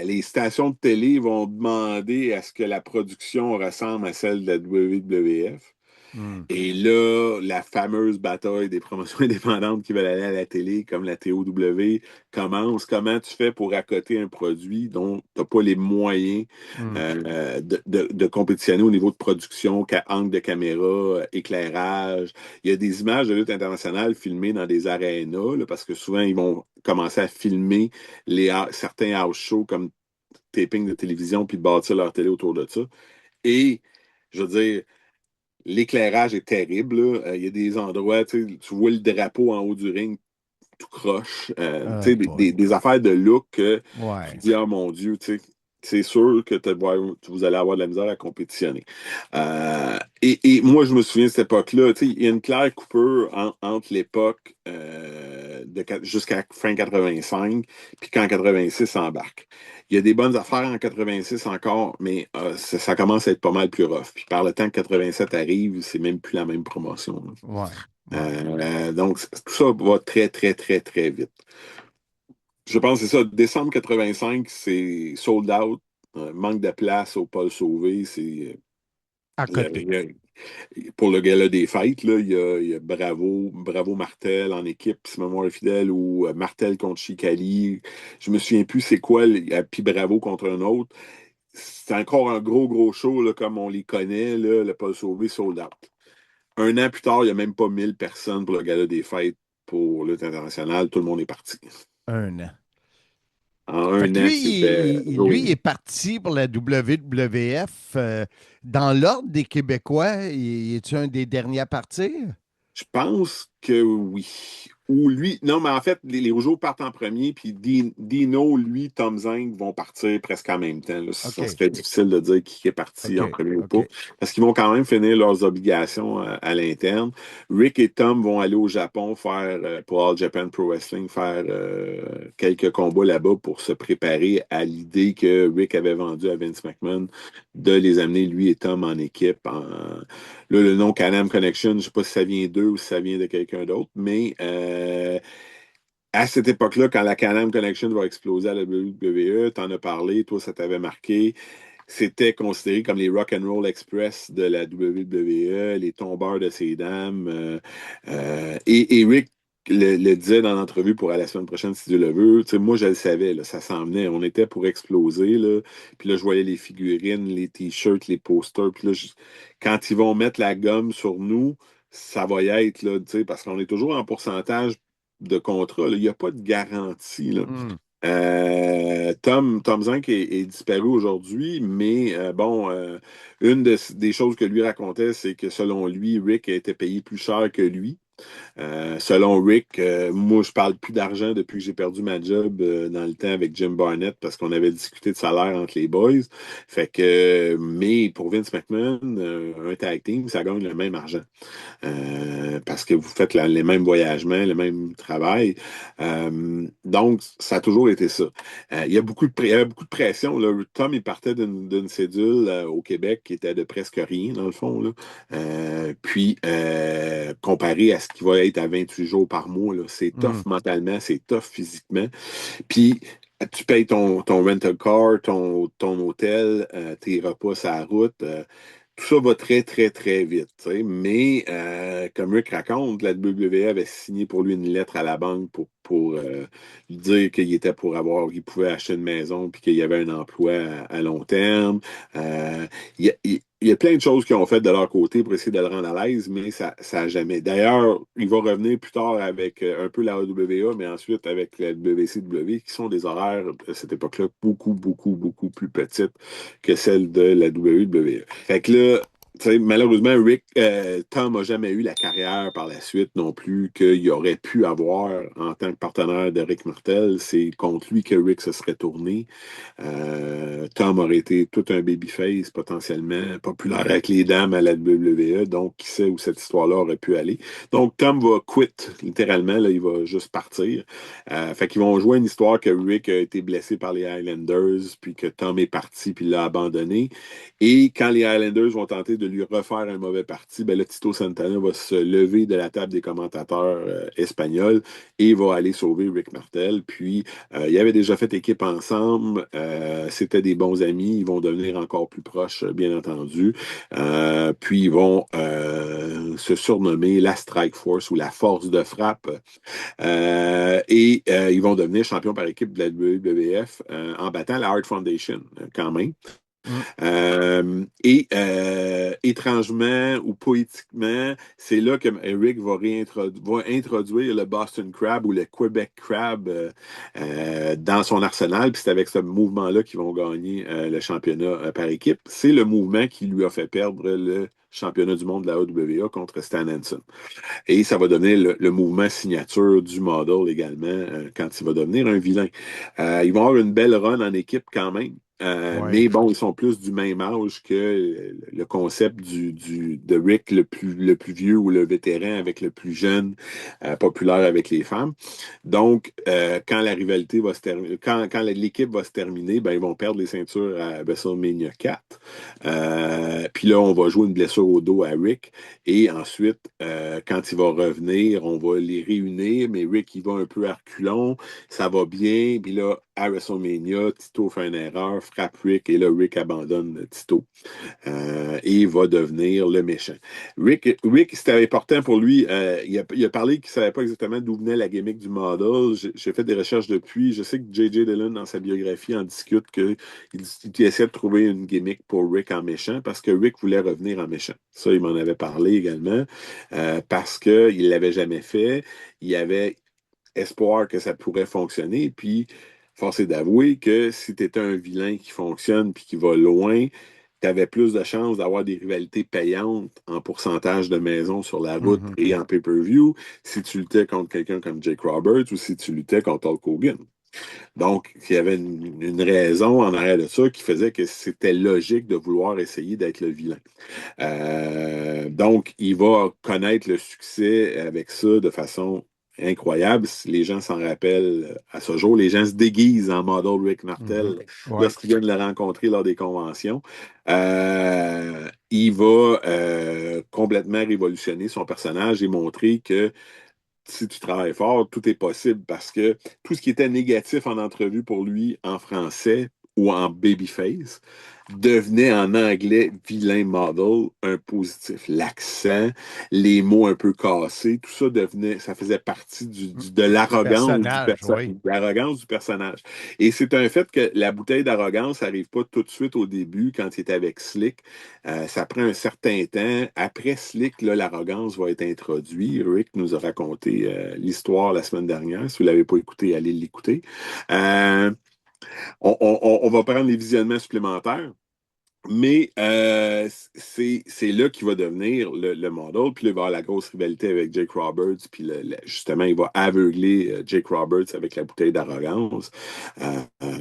les stations de télé vont demander à ce que la production ressemble à celle de la WWF. Et là, la fameuse bataille des promotions indépendantes qui veulent aller à la télé, comme la TOW, commence. Comment tu fais pour accoter un produit dont tu n'as pas les moyens de compétitionner au niveau de production, angle de caméra, éclairage. Il y a des images de lutte internationale filmées dans des arénas, là, parce que souvent, ils vont commencer à filmer certains house shows comme taping de télévision puis bâtir leur télé autour de ça. Et, je veux dire, l'éclairage est terrible. Il y a des endroits, tu vois le drapeau en haut du ring tout croche. Des affaires de look que tu dis, oh mon Dieu, c'est sûr que vous allez avoir de la misère à compétitionner. Et moi, je me souviens de cette époque-là, il y a une claire coupure entre l'époque jusqu'à fin 85, puis quand 86 embarque. Il y a des bonnes affaires en 86 encore, mais ça commence à être pas mal plus rough. Puis par le temps que 87 arrive, c'est même plus la même promotion. Donc, tout ça va très, très, très, très vite. Je pense que c'est ça. Décembre 85, c'est sold out. Manque de place au Paul Sauvé. C'est à côté. Pour le gala des fêtes, là, il y a Bravo Martel en équipe, si ma mémoire est fidèle, ou Martel contre Chicali. Je me souviens plus c'est quoi, puis Bravo contre un autre. C'est encore un gros show, là, comme on les connaît, là, le Paul Sauvé sold out. Un an plus tard, il n'y a même pas 1000 personnes pour le gala des fêtes pour lutte internationale. Tout le monde est parti. Un an. En un an, lui, il est parti pour la WWF. Dans l'ordre des Québécois, est-tu un des derniers à partir? Je pense que oui. Ou lui, non, mais en fait, les Rougeaux partent en premier, puis Dino, lui, Tom Zink vont partir presque en même temps. Là. Ça serait difficile de dire qui est parti en premier ou pas, parce qu'ils vont quand même finir leurs obligations à l'interne. Rick et Tom vont aller au Japon faire, pour All Japan Pro Wrestling, faire quelques combats là-bas pour se préparer à l'idée que Rick avait vendue à Vince McMahon de les amener, lui et Tom, en équipe. Là, le nom Can-Am Connection, je ne sais pas si ça vient d'eux ou si ça vient de quelqu'un d'autre, mais à cette époque-là, quand la Can-Am Connection va exploser à la WWE, tu en as parlé, toi, ça t'avait marqué. C'était considéré comme les Rock and Roll Express de la WWE, les tombeurs de ces dames. Et Rick le disait dans l'entrevue pour la semaine prochaine, si Dieu le veut. Moi, je le savais, là, ça s'en venait. On était pour exploser. Là. Puis là, je voyais les figurines, les t-shirts, les posters. Puis là, quand ils vont mettre la gomme sur nous, ça va y être, là, parce qu'on est toujours en pourcentage de contrat. Il n'y a pas de garantie. Là. Tom Zink est disparu aujourd'hui, mais une des choses que lui racontait, c'est que selon lui, Rick a été payé plus cher que lui. Selon Rick, moi, je parle plus d'argent depuis que j'ai perdu ma job dans le temps avec Jim Barnett parce qu'on avait discuté de salaire entre les boys. Fait que, mais pour Vince McMahon, un tag team, ça gagne le même argent. Parce que vous faites les mêmes voyagements, le même travail. Donc, ça a toujours été ça. Il y avait beaucoup de pression. Là. Tom, il partait d'une cédule au Québec qui était de presque rien, dans le fond. Là. Puis, comparé à ce qui va être à 28 jours par mois, là, c'est tough mentalement, c'est tough physiquement. Puis, tu payes ton rental car, ton hôtel, tes repas sur la route. Tout ça va très, très, très vite. T'sais. Mais, comme Rick raconte, la WWE avait signé pour lui une lettre à la banque pour lui dire qu'il pouvait acheter une maison puis qu'il y avait un emploi à long terme. Il y a plein de choses qu'ils ont fait de leur côté pour essayer de le rendre à l'aise, mais ça n'a jamais. D'ailleurs, il va revenir plus tard avec un peu la AWA, mais ensuite avec la WCW, qui sont des horaires à cette époque-là beaucoup, beaucoup, beaucoup plus petites que celles de la WWE. Fait que là, malheureusement, Tom n'a jamais eu la carrière par la suite non plus qu'il aurait pu avoir en tant que partenaire de Rick Martel. C'est contre lui que Rick se serait tourné. Tom aurait été tout un babyface potentiellement populaire avec les dames à la WWE. Donc, qui sait où cette histoire-là aurait pu aller. Donc, Tom va quitter, littéralement. Là, il va juste partir. Fait qu'ils vont jouer une histoire que Rick a été blessé par les Highlanders, puis que Tom est parti, puis l'a abandonné. Et quand les Highlanders vont tenter de lui refaire un mauvais parti, ben là, Tito Santana va se lever de la table des commentateurs espagnols et va aller sauver Rick Martel. Puis, ils avaient déjà fait équipe ensemble. C'était des bons amis. Ils vont devenir encore plus proches, bien entendu. Puis, ils vont se surnommer la Strike Force ou la Force de frappe. Et ils vont devenir champions par équipe de la WWF en battant la Hart Foundation, quand même. Étrangement ou poétiquement, c'est là que Eric va introduire le Boston Crab ou le Quebec Crab dans son arsenal. Puis c'est avec ce mouvement-là qu'ils vont gagner le championnat par équipe. C'est le mouvement qui lui a fait perdre le championnat du monde de la AWA contre Stan Hansen. Et ça va donner le mouvement signature du model également quand il va devenir un vilain. Ils vont avoir une belle run en équipe quand même. Mais bon, ils sont plus du même âge que le concept de Rick le plus vieux ou le vétéran avec le plus jeune, populaire avec les femmes. Donc, quand la rivalité va se terminer, quand l'équipe va se terminer, ben, ils vont perdre les ceintures à WrestleMania 4. Puis là, on va jouer une blessure au dos à Rick. Et ensuite, quand il va revenir, on va les réunir, mais Rick, il va un peu à reculons, ça va bien. Puis là, à WrestleMania, Tito fait une erreur, frappe Rick, et là, Rick abandonne Tito. Et va devenir le méchant. Rick c'était important pour lui. Il a parlé qu'il ne savait pas exactement d'où venait la gimmick du model. J'ai fait des recherches depuis. Je sais que J.J. Dillon, dans sa biographie, en discute qu'il essaie de trouver une gimmick pour Rick en méchant parce que Rick voulait revenir en méchant. Ça, il m'en avait parlé également parce qu'il ne l'avait jamais fait. Il y avait espoir que ça pourrait fonctionner. Puis, force est d'avouer que si tu étais un vilain qui fonctionne puis qui va loin, tu avais plus de chances d'avoir des rivalités payantes en pourcentage de maisons sur la route et en pay-per-view si tu luttais contre quelqu'un comme Jake Roberts ou si tu luttais contre Hulk Hogan. Donc, il y avait une raison en arrière de ça qui faisait que c'était logique de vouloir essayer d'être le vilain. Donc, il va connaître le succès avec ça de façon incroyable. Les gens s'en rappellent à ce jour. Les gens se déguisent en model Rick Martel lorsqu'ils viennent le rencontrer lors des conventions. Il va complètement révolutionner son personnage et montrer que si tu travailles fort, tout est possible parce que tout ce qui était négatif en entrevue pour lui en français ou en babyface devenait en anglais vilain model, un positif. L'accent, les mots un peu cassés, tout ça faisait partie de l'arrogance du personnage. Et c'est un fait que la bouteille d'arrogance n'arrive pas tout de suite au début quand il est avec Slick. Ça prend un certain temps. Après Slick, là, l'arrogance va être introduite. Rick nous a raconté l'histoire la semaine dernière. Si vous ne l'avez pas écouté, allez l'écouter. On va prendre les visionnements supplémentaires. Mais c'est là qu'il va devenir le model. Puis là, il va avoir la grosse rivalité avec Jake Roberts. Puis justement, il va aveugler Jake Roberts avec la bouteille d'arrogance.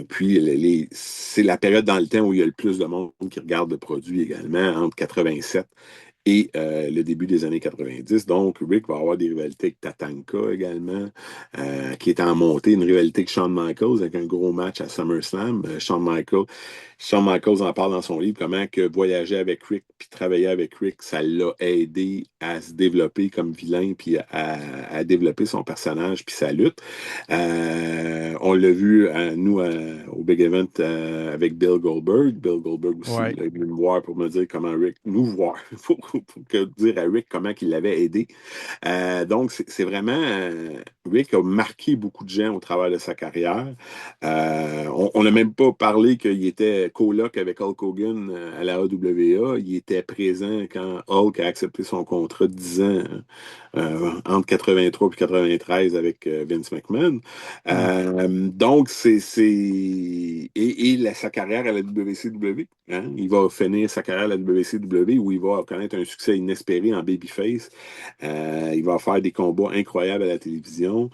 Puis c'est la période dans le temps où il y a le plus de monde qui regarde le produit également, entre 87 et le début des années 90. Donc, Rick va avoir des rivalités avec Tatanka également, qui est en montée, une rivalité avec Shawn Michaels, avec un gros match à SummerSlam. Shawn Michaels en parle dans son livre, comment que voyager avec Rick puis travailler avec Rick, ça l'a aidé à se développer comme vilain puis à développer son personnage puis sa lutte. On l'a vu, nous, au Big Event avec Bill Goldberg. Bill Goldberg aussi, il est venu me voir pour me dire comment Rick, nous voir, pour dire à Rick comment il l'avait aidé. Donc, c'est vraiment... Rick a marqué beaucoup de gens au travers de sa carrière. On n'a même pas parlé qu'il était coloc avec Hulk Hogan à la AWA. Il était présent quand Hulk a accepté son contrat de 10 ans entre 83 et 93 avec Vince McMahon. Donc, sa carrière à la WCW. Hein? Il va finir sa carrière à la WCW où il va connaître un succès inespéré en babyface. Il va faire des combats incroyables à la télévision.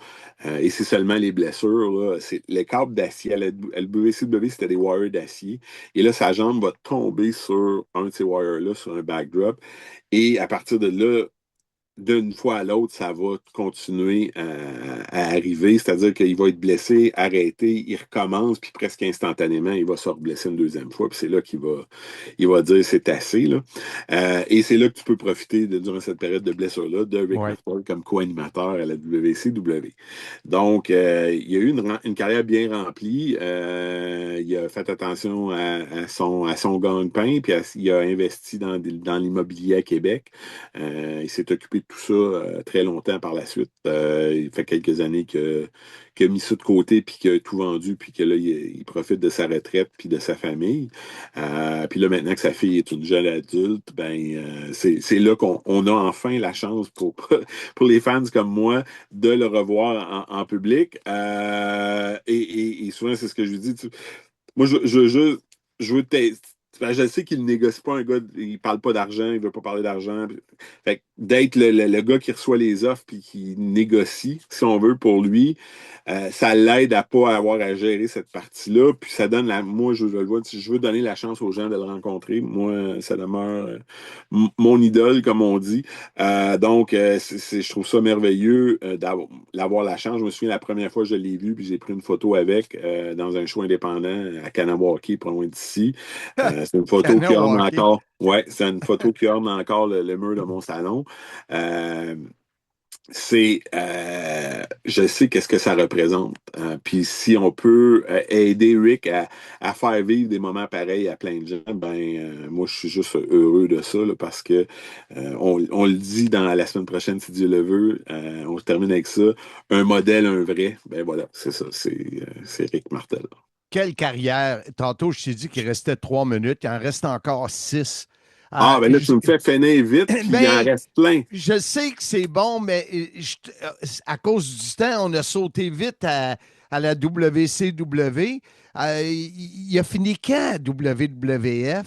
Et c'est seulement les blessures. Là. C'est les câbles d'acier. À la WCW, c'était des wires d'acier. Et là, sa jambe va tomber sur un de ces wires-là, sur un backdrop. Et à partir de là, d'une fois à l'autre, ça va continuer à arriver. C'est-à-dire qu'il va être blessé, arrêté, il recommence, puis presque instantanément, il va se reblesser une deuxième fois. Puis c'est là il va dire c'est assez. Là. Et c'est là que tu peux profiter, durant cette période de blessure-là, de Rick Ouais. Martel comme co-animateur à la WCW. Donc, il a eu une carrière bien remplie. Il a fait attention à son gagne-pain, puis il a investi dans l'immobilier à Québec. Il s'est occupé de tout ça très longtemps par la suite. Il fait quelques années qu'il a mis ça de côté, puis qu'il a tout vendu, puis que là, il profite de sa retraite, puis de sa famille. Puis là, maintenant que sa fille est une jeune adulte, c'est là qu'on a enfin la chance pour les fans comme moi de le revoir en public. Et souvent, c'est ce que je lui dis. Moi, je veux je sais qu'il ne négocie pas un gars, il parle pas d'argent, il veut pas parler d'argent. Fait que d'être le gars qui reçoit les offres puis qui négocie, si on veut, pour lui, ça l'aide à pas avoir à gérer cette partie-là. Puis ça donne moi, je le vois, si je veux donner la chance aux gens de le rencontrer, moi, ça demeure mon idole, comme on dit. Donc, je trouve ça merveilleux d'avoir la chance. Je me souviens la première fois que je l'ai vu, puis j'ai pris une photo avec dans un show indépendant à Kanawaki, pas loin d'ici. C'est une photo qui orne encore. Ouais, c'est une photo qui orne encore le mur de mon salon. Je sais qu'est-ce que ça représente. Puis si on peut aider Rick à faire vivre des moments pareils à plein de gens, moi je suis juste heureux de ça là, parce que on le dit dans la semaine prochaine si Dieu le veut. On se termine avec ça. Un modèle, un vrai. Ben voilà, c'est ça. C'est Rick Martel. Quelle carrière. Tantôt, je t'ai dit qu'il restait 3 minutes. Il en reste encore 6. Ben là, tu me fais finir vite, puis il en reste plein. Je sais que c'est bon, mais à cause du temps, on a sauté vite à la WCW. Il a fini quand à WWF?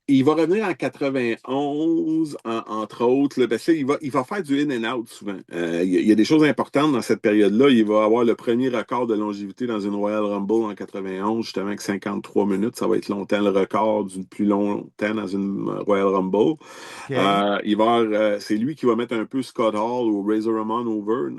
Il va revenir en 91, entre autres. Là, parce que il va faire du in and out souvent. Il y a des choses importantes dans cette période-là. Il va avoir le premier record de longévité dans une Royal Rumble en 91, justement avec 53 minutes. Ça va être longtemps le record du plus longtemps dans une Royal Rumble. Okay. C'est lui qui va mettre un peu Scott Hall ou Razor Ramon over.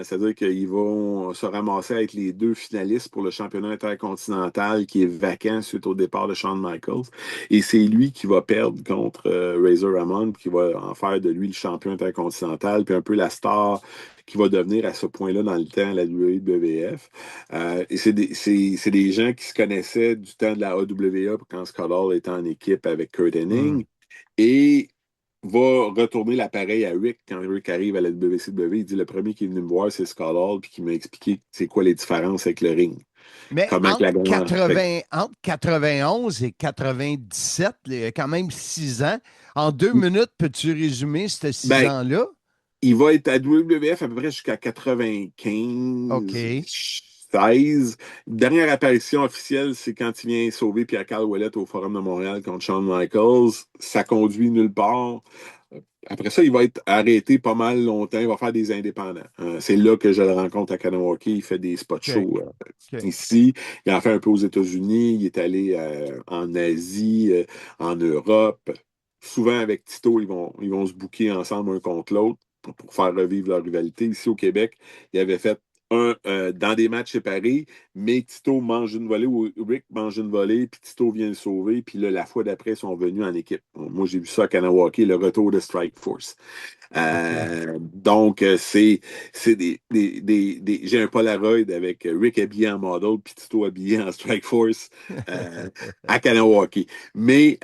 C'est-à-dire qu'ils vont se ramasser avec les deux finalistes pour le championnat intercontinental qui est vacant suite au départ de Shawn Michaels. Et c'est lui qui va perdre contre Razor Ramon, qui va en faire de lui le champion intercontinental, puis un peu la star qui va devenir à ce point-là dans le temps la WWF. Et c'est des gens qui se connaissaient du temps de la AWA quand Scott Hall était en équipe avec Kurt Hennig. Et va retourner l'appareil à Rick quand Rick arrive à la WCW. Il dit le premier qui est venu me voir, c'est Scott Hall, puis qui m'a expliqué c'est quoi les différences avec le ring. Mais entre 91 et 97, il y a quand même 6 ans. En 2 minutes, peux-tu résumer ces 6 ans-là? Il va être à WWF à peu près jusqu'à 95. OK. 16. Dernière apparition officielle, c'est quand il vient sauver Pierre-Carl Ouellet au Forum de Montréal contre Shawn Michaels. Ça conduit nulle part. Après ça, il va être arrêté pas mal longtemps. Il va faire des indépendants. C'est là que je le rencontre à Kanawaki. Il fait des spot shows ici. Il en fait un peu aux États-Unis. Il est allé en Asie, en Europe. Souvent, avec Tito, ils vont se booker ensemble un contre l'autre pour faire revivre leur rivalité. Ici, au Québec, il avait fait dans des matchs séparés, mais Tito mange une volée ou Rick mange une volée, puis Tito vient le sauver, puis là, la fois d'après, ils sont venus en équipe. Moi, j'ai vu ça à Kanawaki, le retour de Strike Force. Donc, j'ai un Polaroid avec Rick habillé en model, puis Tito habillé en Strike Force à Kanawaki. Mais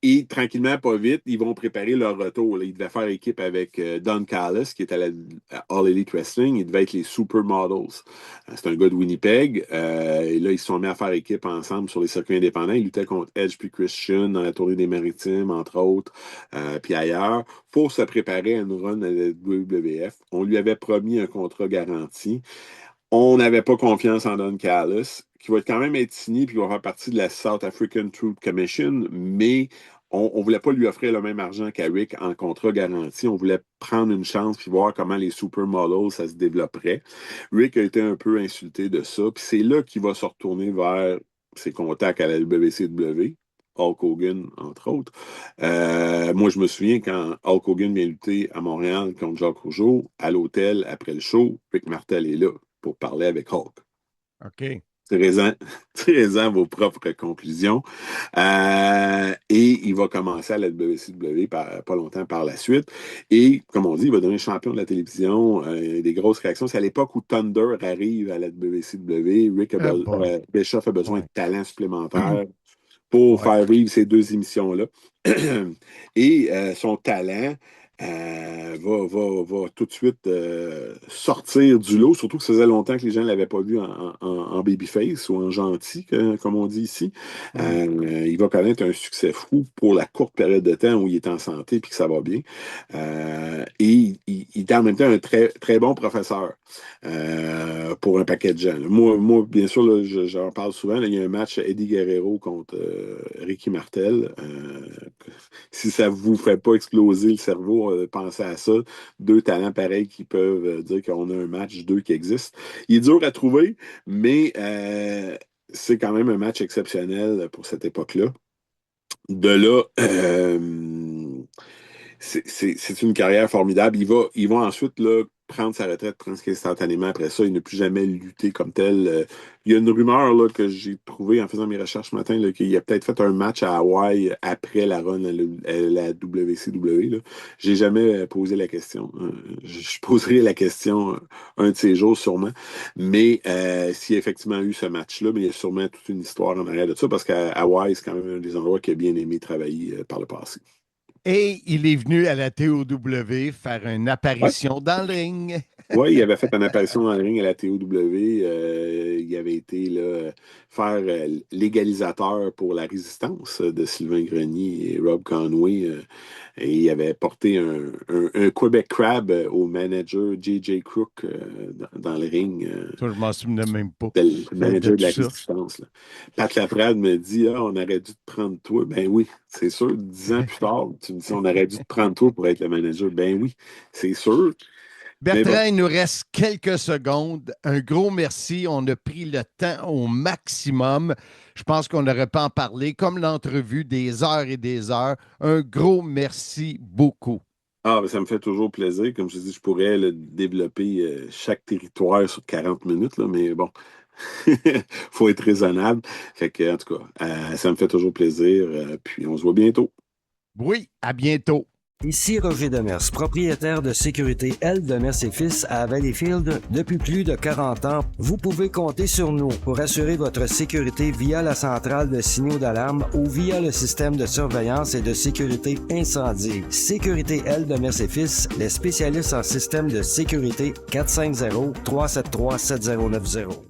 et tranquillement, pas vite, ils vont préparer leur retour. Là. Ils devaient faire équipe avec Don Callis, qui est à All Elite Wrestling. Ils devaient être les Supermodels. C'est un gars de Winnipeg. Et là, ils se sont mis à faire équipe ensemble sur les circuits indépendants. Ils luttaient contre Edge puis Christian dans la tournée des Maritimes, entre autres, puis ailleurs, pour se préparer à une run à la WWF. On lui avait promis un contrat garanti. On n'avait pas confiance en Don Callis, qui va quand même être signé puis qui va faire partie de la South African Troop Commission, mais on ne voulait pas lui offrir le même argent qu'à Rick en contrat garanti. On voulait prendre une chance puis voir comment les supermodels, ça se développerait. Rick a été un peu insulté de ça, puis c'est là qu'il va se retourner vers ses contacts à la WCW. Hulk Hogan, entre autres. Moi, je me souviens quand Hulk Hogan vient lutter à Montréal contre Jacques Rougeau, à l'hôtel, après le show, Rick Martel est là pour parler avec Hulk. OK. Tirez-en vos propres conclusions. Et il va commencer à la WCW pas longtemps par la suite. Et, comme on dit, il va devenir champion de la télévision. Des grosses réactions. C'est à l'époque où Thunder arrive à la WCW. Bischoff a besoin de talent supplémentaire pour faire vivre ces deux émissions-là. Et son talent va tout de suite sortir du lot, surtout que ça faisait longtemps que les gens ne l'avaient pas vu en babyface ou en gentil, comme on dit ici. Il va connaître un succès fou pour la courte période de temps où il est en santé et que ça va bien. Et il est en même temps un très, très bon professeur pour un paquet de gens. Moi, bien sûr, là, j'en parle souvent. Là, il y a un match Eddie Guerrero contre Ricky Martel. Si ça ne vous fait pas exploser le cerveau, pensez à ça. Deux talents pareils qui peuvent dire qu'on a un match, deux qui existent. Il est dur à trouver, mais c'est quand même un match exceptionnel pour cette époque-là. De là, c'est une carrière formidable. Il va ensuite là, prendre sa retraite presque instantanément après ça. Il n'a plus jamais lutté comme tel. Il y a une rumeur là, que j'ai trouvée en faisant mes recherches ce matin là, qu'il a peut-être fait un match à Hawaï après la run à la WCW. J'ai jamais posé la question. Je poserai la question un de ces jours sûrement. Mais s'il y a effectivement eu ce match-là, mais il y a sûrement toute une histoire en arrière de ça parce qu'à Hawaï, c'est quand même un des endroits qu'il a bien aimé travailler par le passé. Et il est venu à la TOW faire une apparition dans le ring. Oui, il avait fait une apparition dans le ring à la TOW. Il avait été là, faire l'égalisateur pour la résistance de Sylvain Grenier et Rob Conway. Et il avait porté un Quebec Crab au manager J.J. Crook dans le ring. Ça, je m'en souvenais même pas. Le manager de la résistance. Là. Pat Laprade me dit on aurait dû te prendre toi. Ben oui, c'est sûr. 10 ans plus tard, tu me dis on aurait dû te prendre toi pour être le manager. Ben oui, c'est sûr. Bertrand, il nous reste quelques secondes. Un gros merci. On a pris le temps au maximum. Je pense qu'on n'aurait pas en parler, comme l'entrevue, des heures et des heures. Un gros merci beaucoup. Ben, ça me fait toujours plaisir. Comme je dis, je pourrais développer chaque territoire sur 40 minutes, là, mais bon, il faut être raisonnable. Fait que, en tout cas, ça me fait toujours plaisir. Puis on se voit bientôt. Oui, à bientôt. Ici Roger Demers, propriétaire de sécurité L. Demers et Fils à Valleyfield depuis plus de 40 ans. Vous pouvez compter sur nous pour assurer votre sécurité via la centrale de signaux d'alarme ou via le système de surveillance et de sécurité incendie. Sécurité L. Demers et Fils, les spécialistes en système de sécurité 450-373-7090.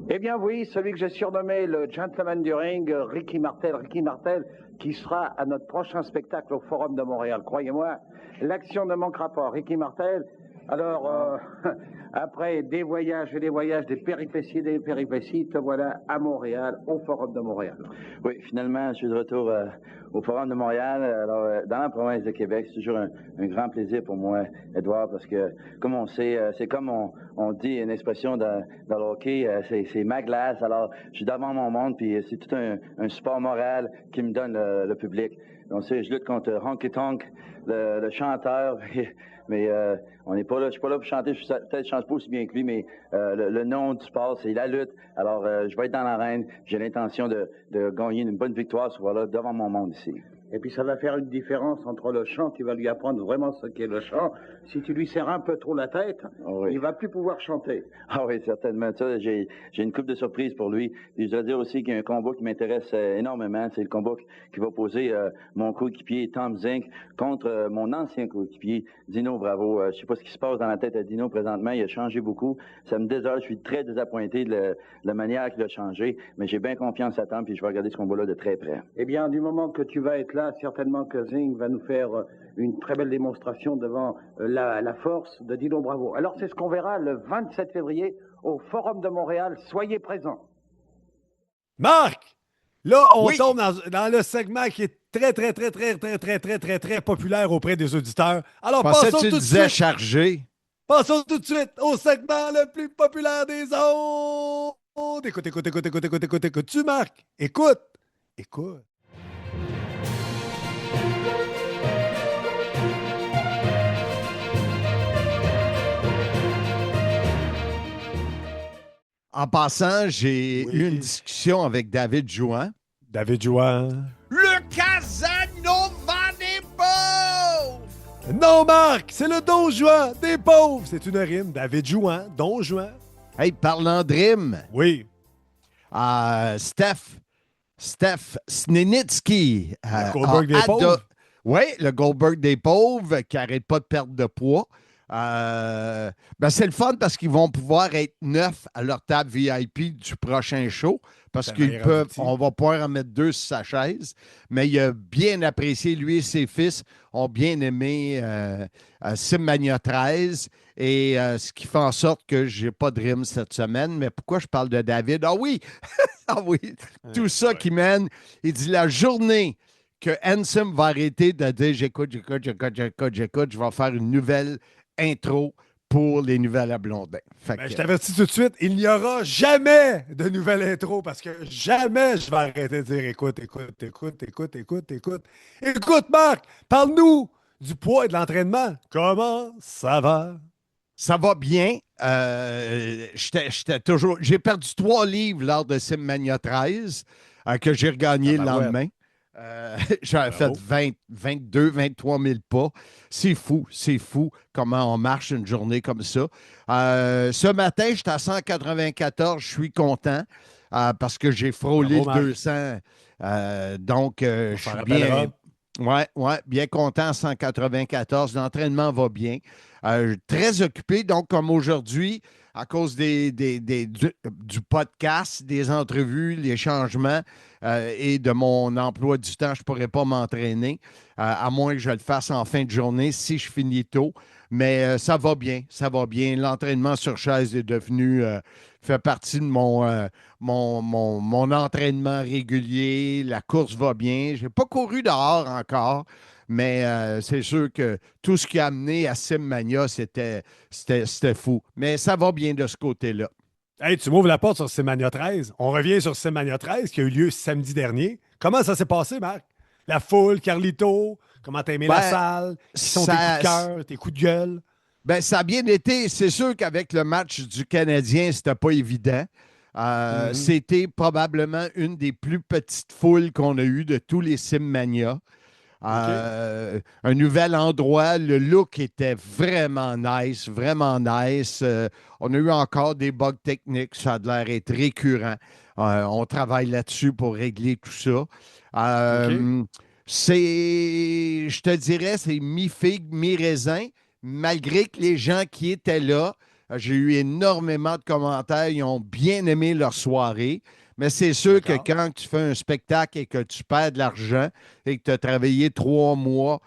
Eh bien oui, celui que j'ai surnommé le gentleman du ring, Ricky Martel, qui sera à notre prochain spectacle au Forum de Montréal. Croyez-moi, l'action ne manquera pas. Ricky Martel, alors, après des voyages et des voyages, des péripéties, te voilà à Montréal, au Forum de Montréal. Oui, finalement, je suis de retour au Forum de Montréal, alors dans la province de Québec. C'est toujours un grand plaisir pour moi, Edouard, parce que, comme on sait, c'est comme on dit une expression dans le hockey, c'est ma glace. Alors, je suis devant mon monde, puis c'est tout un support moral qui me donne le public. Donc, je lutte contre Honky Tonk, le chanteur, mais on n'est pas là. Je suis pas là pour chanter. Peut-être je chante pas aussi bien que lui, mais le nom du sport, c'est la lutte. Alors, je vais être dans l'arène. J'ai l'intention de gagner une bonne victoire, voilà, devant mon monde ici. Et puis ça va faire une différence entre le chant, tu vas lui apprendre vraiment ce qu'est le chant. Si tu lui serres un peu trop la tête, il va plus pouvoir chanter. Ah oui, certainement. Ça, j'ai une couple de surprises pour lui. Et je dois dire aussi qu'il y a un combat qui m'intéresse énormément. C'est le combat qui va opposer mon coéquipier Tom Zink contre mon ancien coéquipier Dino Bravo. Je sais pas ce qui se passe dans la tête à Dino présentement. Il a changé beaucoup. Ça me désole. Je suis très désappointé de la manière qu'il a changé. Mais j'ai bien confiance à Tom, puis je vais regarder ce combat-là de très près. Eh bien, du moment que tu vas être là, certainement que Zing va nous faire une très belle démonstration devant la force de Dino Bravo. Alors, c'est ce qu'on verra le 27 février au Forum de Montréal. Soyez présents. Marc, là, on tombe dans le segment qui est très populaire auprès des auditeurs. Alors, passons tout de suite. Chargé. Passons tout de suite au segment le plus populaire des ondes. Écoute. Tu, Marc, écoute. Écoute. En passant, j'ai eu une discussion avec David Jouan. David Jouan. Le Casanova des pauvres! Non, Marc, c'est le Don Juan des pauvres. C'est une rime. David Jouan, Don Juan. Hey, parlant de rime. Oui. Steph Snenitsky. Le Goldberg des pauvres. Oui, le Goldberg des pauvres qui n'arrête pas de perdre de poids. C'est le fun parce qu'ils vont pouvoir être neufs à leur table VIP du prochain show parce on va pouvoir en mettre 2 sur sa chaise. Mais il a bien apprécié, lui et ses fils ont bien aimé Simmania 13 et ce qui fait en sorte que je n'ai pas de rime cette semaine. Mais pourquoi je parle de David? Ah oui! Ah oui! Tout ça qui mène. Il dit la journée que Handsome va arrêter de dire j'écoute, je vais faire une nouvelle intro pour les nouvelles à Blondin. Je t'avertis tout de suite, il n'y aura jamais de nouvelle intro parce que jamais je vais arrêter de dire écoute. Écoute, Marc, parle-nous du poids et de l'entraînement. Comment ça va? Ça va bien. J'ai perdu 3 livres lors de Simmania 13 que j'ai regagné le lendemain. J'avais fait 22, 23 000 pas. C'est fou comment on marche une journée comme ça. Ce matin, j'étais à 194, je suis content parce que j'ai frôlé le 200. Donc, je suis bien content à 194. L'entraînement va bien. Très occupé, donc comme aujourd'hui, à cause du podcast, des entrevues, les changements et de mon emploi du temps, je ne pourrais pas m'entraîner, à moins que je le fasse en fin de journée si je finis tôt. Mais ça va bien. L'entraînement sur chaise est devenu, fait partie de mon entraînement régulier. La course va bien. Je n'ai pas couru dehors encore. Mais c'est sûr que tout ce qui a amené à Simmania, c'était fou. Mais ça va bien de ce côté-là. Hey, tu m'ouvres la porte sur Simmania 13. On revient sur Simmania 13 qui a eu lieu samedi dernier. Comment ça s'est passé, Marc? La foule, Carlito, comment t'as aimé la salle? Qui sont tes coups de cœur, tes coups de gueule? Ça a bien été. C'est sûr qu'avec le match du Canadien, c'était pas évident. C'était probablement une des plus petites foules qu'on a eues de tous les Simmania. Un nouvel endroit, le look était vraiment nice. On a eu encore des bugs techniques, ça a l'air d'être récurrent. On travaille là-dessus pour régler tout ça. Je te dirais, c'est mi-figue, mi-raisin, malgré que les gens qui étaient là, j'ai eu énormément de commentaires, ils ont bien aimé leur soirée. Mais c'est sûr que quand tu fais un spectacle et que tu perds de l'argent et que tu as travaillé 3 mois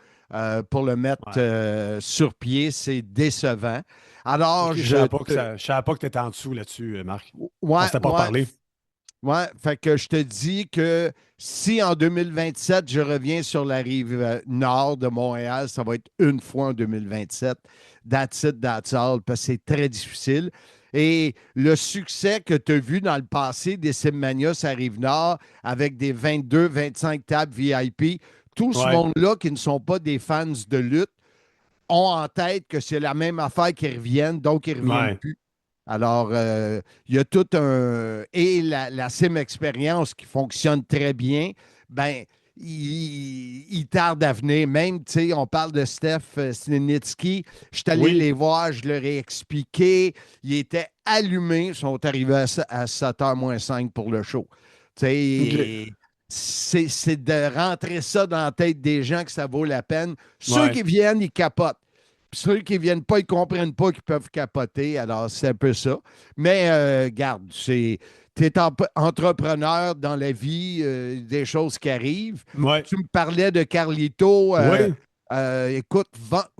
pour le mettre sur pied, c'est décevant. Alors, je ne savais pas que tu étais en dessous là-dessus, Marc. On ne s'était pas parlé. Oui, fait que je te dis que si en 2027, je reviens sur la rive nord de Montréal, ça va être une fois en 2027. That's it, that's all, parce que c'est très difficile. Et le succès que tu as vu dans le passé des Simmania à Rive-Nord avec des 22, 25 tables VIP, tout ce monde-là qui ne sont pas des fans de lutte ont en tête que c'est la même affaire qui reviennent, donc ils ne reviennent plus. Alors, il y a tout un... Et la Sim Experience qui fonctionne très bien, il tarde à venir. Même, tu sais, on parle de Steph Snenitsky. Je suis allé les voir, je leur ai expliqué. Ils étaient allumés. Ils sont arrivés à 7h moins 5 pour le show. Tu sais, c'est de rentrer ça dans la tête des gens que ça vaut la peine. Ceux qui viennent, ils capotent. Puis ceux qui ne viennent pas, ils ne comprennent pas qu'ils peuvent capoter. Alors, c'est un peu ça. Mais, garde, tu es entrepreneur dans la vie, des choses qui arrivent. Tu me parlais de Carlito. Écoute,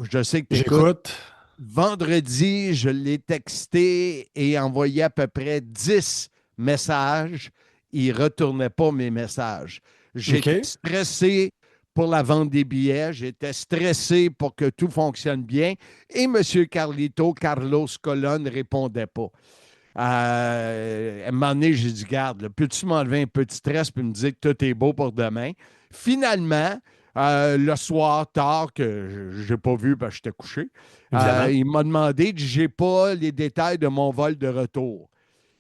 je sais que tu écoutes. Vendredi, je l'ai texté et envoyé à peu près 10 messages. Il ne retournait pas mes messages. J'étais stressé pour la vente des billets. J'étais stressé pour que tout fonctionne bien. Et M. Carlos Colon ne répondait pas. À un moment donné, j'ai dit, garde, là, peux-tu m'enlever un peu de stress puis me dire que tout est beau pour demain? Finalement, le soir, tard, que je n'ai pas vu parce que j'étais couché, il m'a demandé, j'ai pas les détails de mon vol de retour.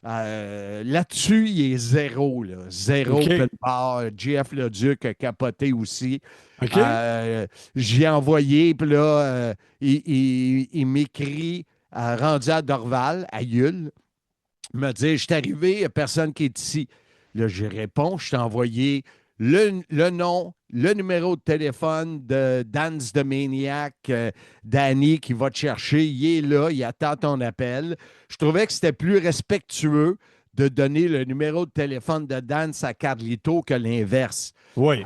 Là-dessus, il est zéro. Là. Zéro open bar. JF Leduc a capoté aussi. J'y ai envoyé, puis là, il m'écrit, rendu à Dorval, à Yule, il m'a dit, je suis arrivé, il n'y a personne qui est ici. Là, je réponds, je t'ai envoyé le nom, le numéro de téléphone de Dance the Maniac, Danny, qui va te chercher. Il est là, il attend ton appel. Je trouvais que c'était plus respectueux de donner le numéro de téléphone de Dance à Carlito que l'inverse. Oui.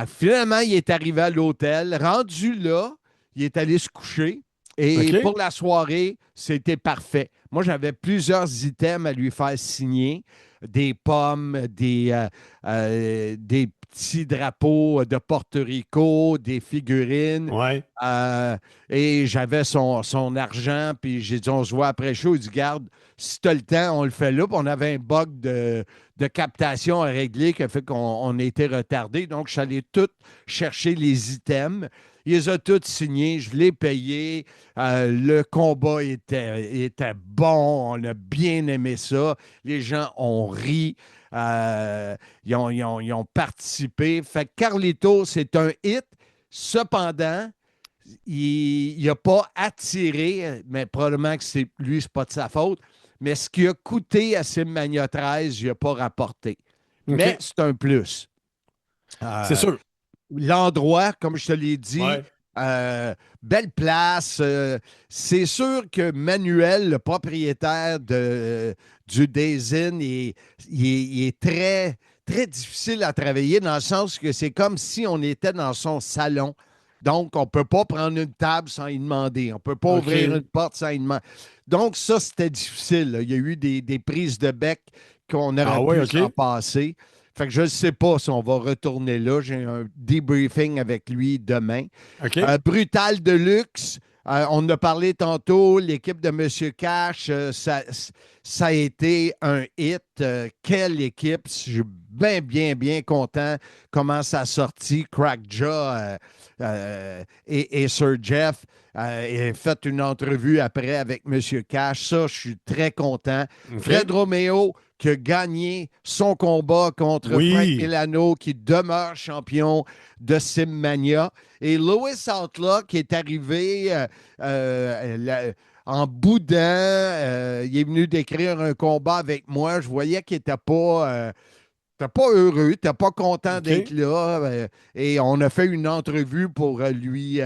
Finalement, il est arrivé à l'hôtel. Rendu là, il est allé se coucher. Et pour la soirée, c'était parfait. Moi, j'avais plusieurs items à lui faire signer. Des pommes, des petits drapeaux de Porto Rico, des figurines. Ouais. Et j'avais son argent, puis j'ai dit, on se voit après le show. Il dit, garde, si tu as le temps, on le fait là. Puis on avait un bug de captation à régler qui a fait qu'on a été retardé. Donc, je suis allé tout chercher les items. Il les a tous signés, je l'ai payé. Le combat était bon, on a bien aimé ça. Les gens ont ri, ils ont participé. Fait que Carlito, c'est un hit. Cependant, il n'a pas attiré, mais probablement que lui, c'est pas de sa faute. Mais ce qui a coûté à Simmania 13, il n'a pas rapporté. Mais c'est un plus. C'est sûr. L'endroit, comme je te l'ai dit, belle place. C'est sûr que Manuel, le propriétaire du Days Inn, il est très, très difficile à travailler dans le sens que c'est comme si on était dans son salon. Donc, on ne peut pas prendre une table sans y demander. On ne peut pas ouvrir une porte sans y demander. Donc, ça, c'était difficile. Là. Il y a eu des prises de bec qu'on aurait pu s'en passer. Fait que je ne sais pas si on va retourner là. J'ai un debriefing avec lui demain. Brutal Deluxe, on en a parlé tantôt. L'équipe de M. Cash, ça a été un hit. Quelle équipe! Je suis bien content comment ça a sorti. Crackjaw et Sir Jeff ont fait une entrevue après avec M. Cash. Ça, je suis très content. Fred Romeo, qui a gagné son combat contre Frank Milano, qui demeure champion de Simmania. Et Lewis Outlaw, qui est arrivé en boudin. Il est venu décrire un combat avec moi. Je voyais qu'il n'était pas heureux, il n'était pas content d'être là. Et on a fait une entrevue pour lui...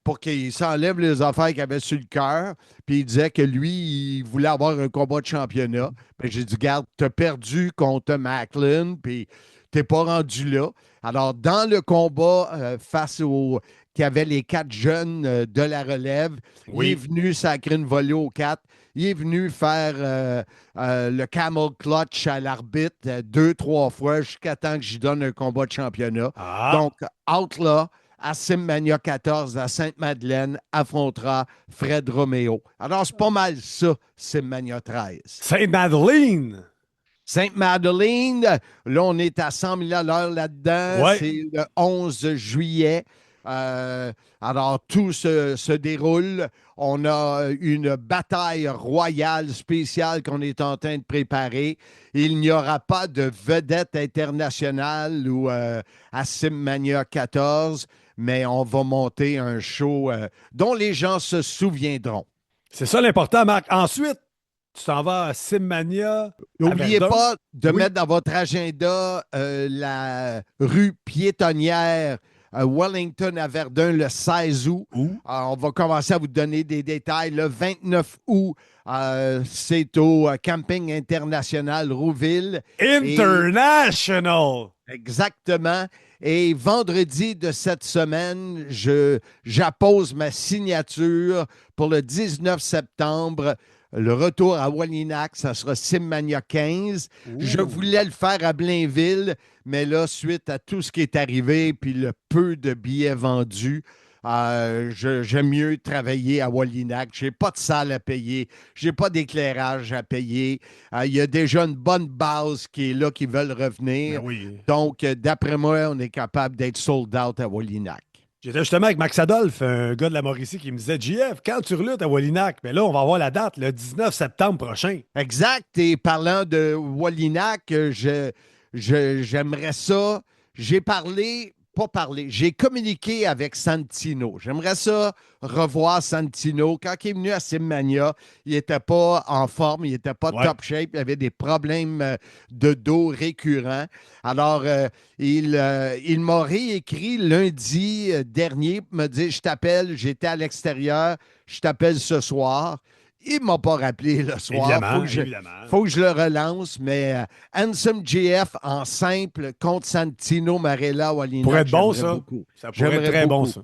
pour qu'il s'enlève les affaires qu'il avait sur le cœur. Puis il disait que lui, il voulait avoir un combat de championnat. Puis j'ai dit, garde, t'as perdu contre Macklin, puis t'es pas rendu là. Alors, dans le combat face au... qui avait les 4 jeunes de la relève, il est venu sacrer une volée aux 4. Il est venu faire le camel clutch à l'arbitre 2-3 fois jusqu'à temps que j'y donne un combat de championnat. Donc, Outlaw, à Simmania 14 à Sainte-Madeleine, affrontera Fred Romeo. Alors, c'est pas mal ça, Simmania 13. Sainte-Madeleine! Sainte-Madeleine, là, on est à 100 000 à l'heure là-dedans. C'est le 11 juillet. Alors, tout se déroule. On a une bataille royale spéciale qu'on est en train de préparer. Il n'y aura pas de vedette internationale ou à Simmania 14, mais on va monter un show dont les gens se souviendront. C'est ça l'important, Marc. Ensuite, tu t'en vas à Simmania. N'oubliez pas de mettre dans votre agenda la rue piétonnière Wellington à Verdun le 16 août. On va commencer à vous donner des détails. Le 29 août, c'est au Camping International Rouville. International! Exactement. Et vendredi de cette semaine, j'appose ma signature pour le 19 septembre. Le retour à Wallinac, ça sera Simmania 15. Je voulais le faire à Blainville, mais là, suite à tout ce qui est arrivé, puis le peu de billets vendus, J'aime mieux travailler à Wallinac. Je n'ai pas de salle à payer. Je n'ai pas d'éclairage à payer. Il y a déjà une bonne base qui est là, qui veulent revenir. Ben oui. Donc, d'après moi, on est capable d'être sold out à Wallinac. J'étais justement avec Max Adolphe, un gars de la Mauricie, qui me disait, JF, quand tu reluttes à Wallinac, mais là, on va avoir la date, le 19 septembre prochain. Exact. Et parlant de Wallinac, j'aimerais ça. J'ai communiqué avec Santino. J'aimerais ça revoir Santino. Quand il est venu à Simmania, il n'était pas en forme, il n'était pas top shape, il avait des problèmes de dos récurrents. Alors, il m'a réécrit lundi dernier pour me dire, je t'appelle, j'étais à l'extérieur, je t'appelle ce soir. Il ne m'a pas rappelé le soir. Faut que je le relance, mais Handsome GF en simple contre Santino Marella Wallinac. Pour être bon, ça. Beaucoup. Ça pourrait être très bon, ça.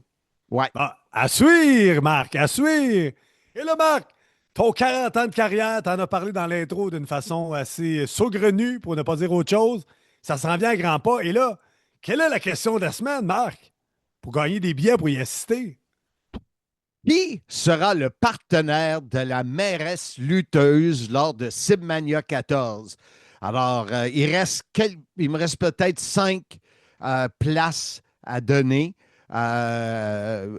Ouais. Ah, à suivre, Marc, à suivre. Et là, Marc, ton 40 ans de carrière, tu en as parlé dans l'intro d'une façon assez saugrenue, pour ne pas dire autre chose. Ça s'en vient à grands pas. Et là, quelle est la question de la semaine, Marc? Pour gagner des billets pour y assister. Qui sera le partenaire de la mairesse lutteuse lors de Simmania 14? Alors, il me reste peut-être 5 places à donner.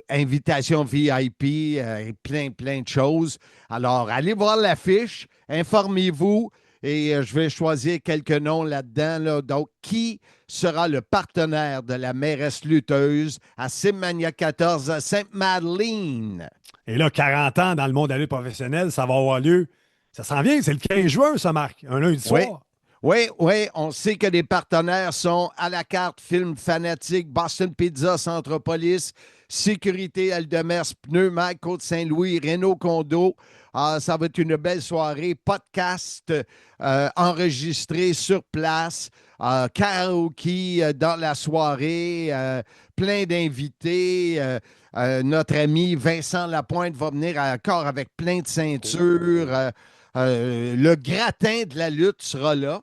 Invitation VIP, plein de choses. Alors, allez voir l'affiche, informez-vous et je vais choisir quelques noms là-dedans. Là. Donc, qui sera le partenaire de la mairesse lutteuse à Simmania 14 à Sainte-Madeleine? Et là, 40 ans dans le monde de la lutte professionnelle, ça va avoir lieu. Ça s'en vient, c'est le 15 juin, ça, Marc, un lundi soir. Oui, on sait que des partenaires sont à la carte, Film Fanatique, Boston Pizza, Centropolis, Sécurité, Aldemers, Pneus, Mac, Côte-Saint-Louis, Renault Condo. Ça va être une belle soirée. Podcast enregistré sur place. Karaoke dans la soirée. Plein d'invités. Notre ami Vincent Lapointe va venir encore avec plein de ceintures. Le gratin de la lutte sera là.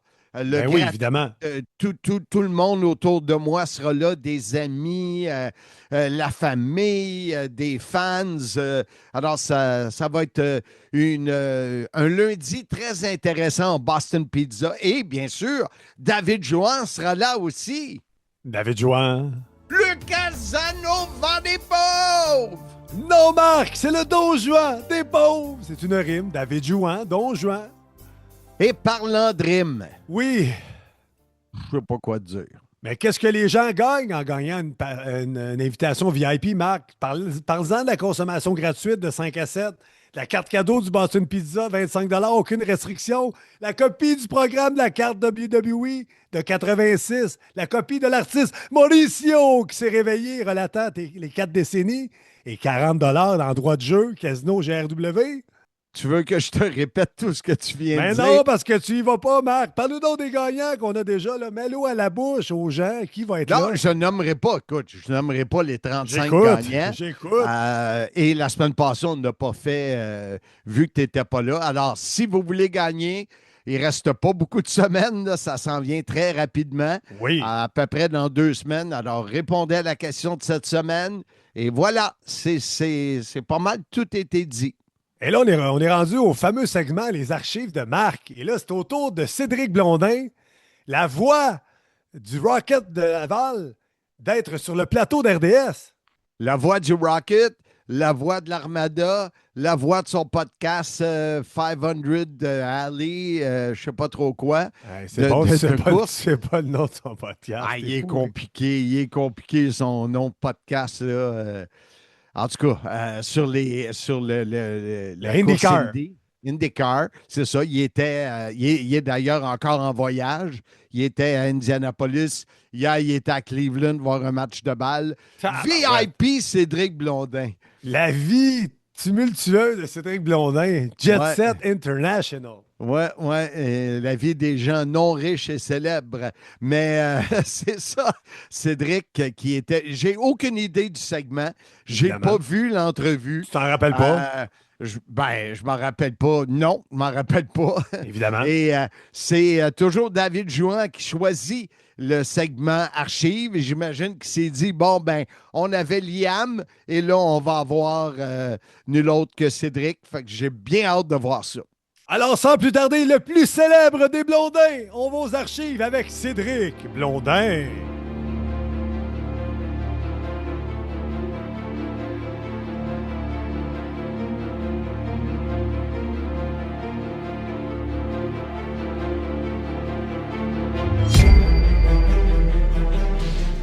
Oui, évidemment. Tout le monde autour de moi sera là, des amis, la famille, des fans. Alors, ça va être un lundi très intéressant en Boston Pizza. Et bien sûr, David Jouan sera là aussi. David Jouan. Lucas Zano vend des pauvres! Non, Marc, c'est le Don Juan des pauvres. C'est une rime. David Jouan, Don Juan. Et parlant de rime. Oui. Je sais pas quoi dire. Mais qu'est-ce que les gens gagnent en gagnant une invitation VIP, Marc? Parle-en de la consommation gratuite de 5 à 7. La carte cadeau du Boston Pizza, 25 $, aucune restriction. La copie du programme de la carte WWE de 86. La copie de l'artiste Mauricio qui s'est réveillé relatant les 4 décennies. Et 40 $ dans droit de jeu, Casino GRW. Tu veux que je te répète tout ce que tu viens de dire? Mais non, parce que tu y vas pas, Marc. Parle-nous donc des gagnants qu'on a déjà. Mets-le à la bouche aux gens. Qui va être là? Non, je nommerai pas. Écoute, je nommerai pas les 35 gagnants. J'écoute. Et la semaine passée, on n'a pas fait vu que tu n'étais pas là. Alors, si vous voulez gagner, il ne reste pas beaucoup de semaines. Là, ça s'en vient très rapidement. Oui. À peu près dans 2 semaines. Alors, répondez à la question de cette semaine. Et voilà, c'est pas mal. Tout a été dit. Et là, on est rendu au fameux segment Les archives de Marc. Et là, c'est au tour de Cédric Blondin, la voix du Rocket de Laval, d'être sur le plateau d'RDS. La voix du Rocket, la voix de l'Armada, la voix de son podcast 500 Alley, je ne sais pas trop quoi. C'est pas le nom de son podcast. Il est compliqué son nom de podcast. Là, en tout cas, sur la IndyCar. IndyCar, c'est ça. Il est d'ailleurs encore en voyage. Il était à Indianapolis. Hier, il était à Cleveland voir un match de balle. VIP Cédric Blondin. La vie tumultueuse de Cédric Blondin. Jet Set International. Ouais. La vie des gens non riches et célèbres. Mais c'est ça, Cédric, qui était... J'ai aucune idée du segment. J'ai pas vu l'entrevue. Tu t'en rappelles pas? Je m'en rappelle pas. Non, je m'en rappelle pas. Évidemment. Et c'est toujours David Jouan qui choisit le segment archive. Et j'imagine qu'il s'est dit, bon, ben, on avait Liam et là, on va avoir nul autre que Cédric. Fait que j'ai bien hâte de voir ça. Alors, sans plus tarder, le plus célèbre des Blondins. On va aux archives avec Cédric Blondin.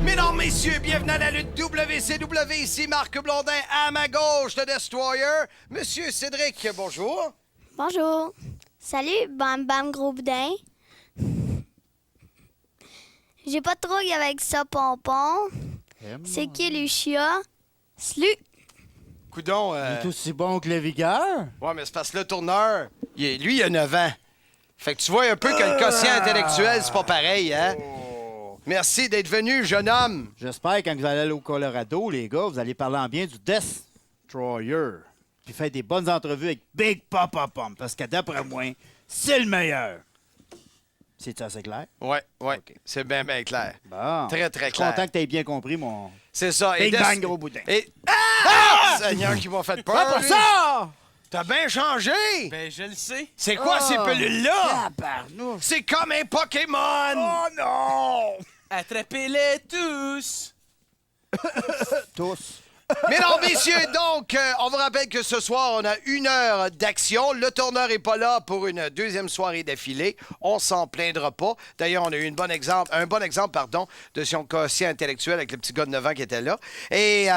Mesdames, messieurs, bienvenue à la lutte WCW. Ici Marc Blondin, à ma gauche, le Destroyer. Monsieur Cédric, bonjour. Bonjour. Salut, Bam Bam Gros Boudin. J'ai pas de trouille avec ça, Pompon. C'est qui, Lucia? Slu. Coudon, Il est aussi bon que le vigueur. Ouais, mais c'est parce que le tourneur, lui, il a 9 ans. Fait que tu vois un peu que le quotient intellectuel, c'est pas pareil, hein? Merci d'être venu, jeune homme. J'espère que quand vous allez aller au Colorado, les gars, vous allez parler en bien du Destroyer. Puis faire des bonnes entrevues avec Big Papa Pump. Parce que d'après moi, c'est le meilleur. C'est assez clair? Ouais. Okay. C'est bien clair. Bon. Très, très clair. Content que tu aies bien compris mon... C'est ça. Big Bang Gros Boudin. Seigneur qui m'a fait peur. Pas pour ça! T'as bien changé! Ben, je le sais. C'est quoi ces pelules-là? Tabarnouche. C'est comme un Pokémon! Oh non! Attrapez-les tous! Tous. Mesdames, messieurs, donc, on vous rappelle que ce soir, on a 1 heure d'action. Le tourneur n'est pas là pour une deuxième soirée d'affilée. On s'en plaindra pas. D'ailleurs, on a eu un bon exemple de son quotient intellectuel avec le petit gars de 9 ans qui était là. Et,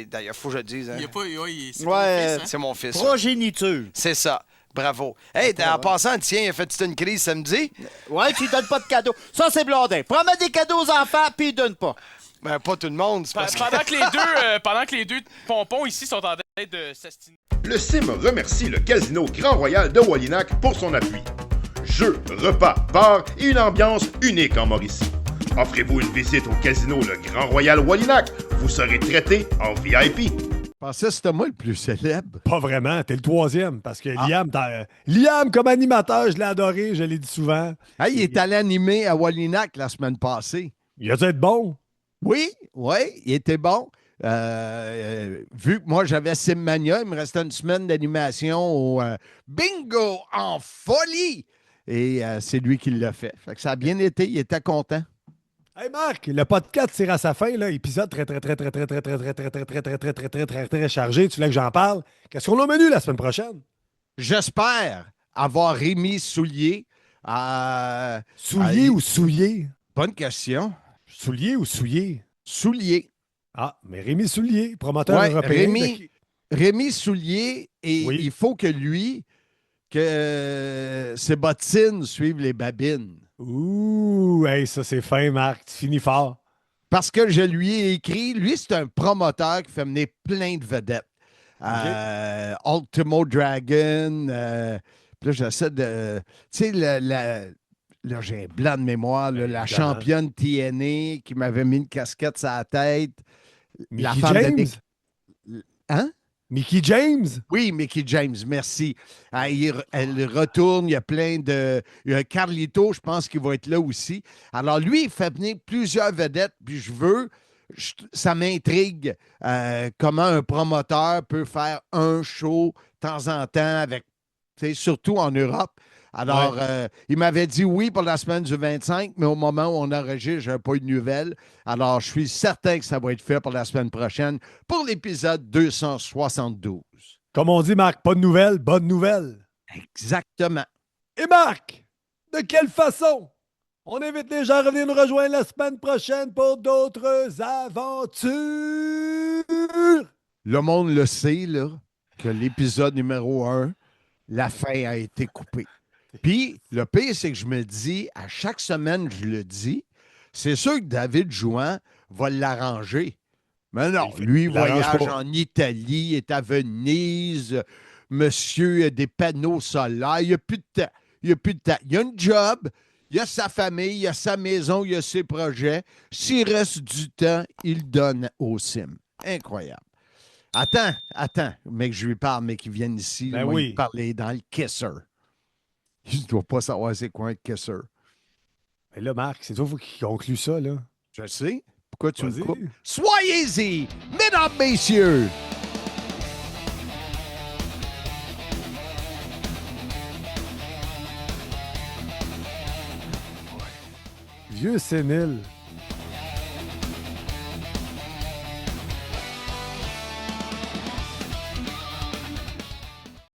d'ailleurs, faut que je le dise. Hein? Il y a pas... Oui, c'est mon fils. hein? C'est mon fils. Progéniture. C'est ça. Bravo. Hey, en passant, tiens, il a fait une crise samedi? Ouais, tu lui donnes pas de cadeaux. Ça, c'est Blondin. Promet des cadeaux aux enfants, puis il donne pas. Ben, pas tout le monde. C'est parce pendant que les deux pompons ici sont en train de s'astiner. Le CIM remercie le Casino Grand Royal de Wallinac pour son appui. Jeux, repas, bars et une ambiance unique en Mauricie. Offrez-vous une visite au Casino Le Grand Royal Wallinac. Vous serez traité en VIP. Je pensais que c'était moi le plus célèbre. Pas vraiment, t'es le troisième. Parce que Liam, comme animateur, je l'ai adoré, je l'ai dit souvent. Hey, il est allé animer à Wallinac la semaine passée. Il a dû être bon. Oui, il était bon. Vu que moi, j'avais Simmania, il me restait une semaine d'animation au Bingo en folie. Et c'est lui qui l'a fait. Fait que ça a bien été, il était content. Hey Marc, le podcast tire à sa fin, là. Épisode très chargé. Tu voulais que j'en parle? Qu'est-ce qu'on a au menu la semaine prochaine? J'espère avoir Rémi Soulier. Soulier ou Soulier? Bonne question. Soulier ou Soulier? Soulier. Ah, mais Rémi Soulier, promoteur européen. Rémi Soulier, et oui. Il faut que ses bottines suivent les babines. Ouh, hey, ça c'est fin, Marc. Tu finis fort. Parce que je lui ai écrit, lui, c'est un promoteur qui fait mener plein de vedettes. Okay. Ultimo Dragon. Puis là, j'essaie de... Tu sais, là, j'ai un blanc de mémoire. Là, la championne TNA qui m'avait mis une casquette sur la tête. Mickey James? Hein? Mickey James? Oui, Mickey James, merci. Elle retourne, il y a plein de... Il y a Carlito, je pense qu'il va être là aussi. Alors, lui, il fait venir plusieurs vedettes, puis ça m'intrigue comment un promoteur peut faire un show de temps en temps, surtout en Europe. Alors, il m'avait dit oui pour la semaine du 25, mais au moment où on enregistre, je n'avais pas eu de nouvelles. Alors, je suis certain que ça va être fait pour la semaine prochaine, pour l'épisode 272. Comme on dit, Marc, pas de nouvelles, bonne nouvelle. Exactement. Et Marc, de quelle façon on invite les gens à revenir nous rejoindre la semaine prochaine pour d'autres aventures? Le monde le sait, là, que l'épisode numéro 1, la fin a été coupée. Puis, le pire, c'est que je me dis, à chaque semaine, je le dis, c'est sûr que David Jouan va l'arranger. Mais non, lui, il voyage en Italie, est à Venise, monsieur a des panneaux solaires, il n'y a plus de temps. Il a une job, il a sa famille, il a sa maison, il a ses projets. S'il reste du temps, il donne au CIM. Incroyable. Attends, mais que je lui parle, mais qu'il vienne ici. Ben moi, oui. il parler dans le kisser. Je ne dois pas savoir c'est quoi un kisser. Mais là, Marc, c'est toi qui conclut ça, là. Je sais. Pourquoi tu me Vas-y. coupes? Soyez-y, mesdames, messieurs! Vieux sénile.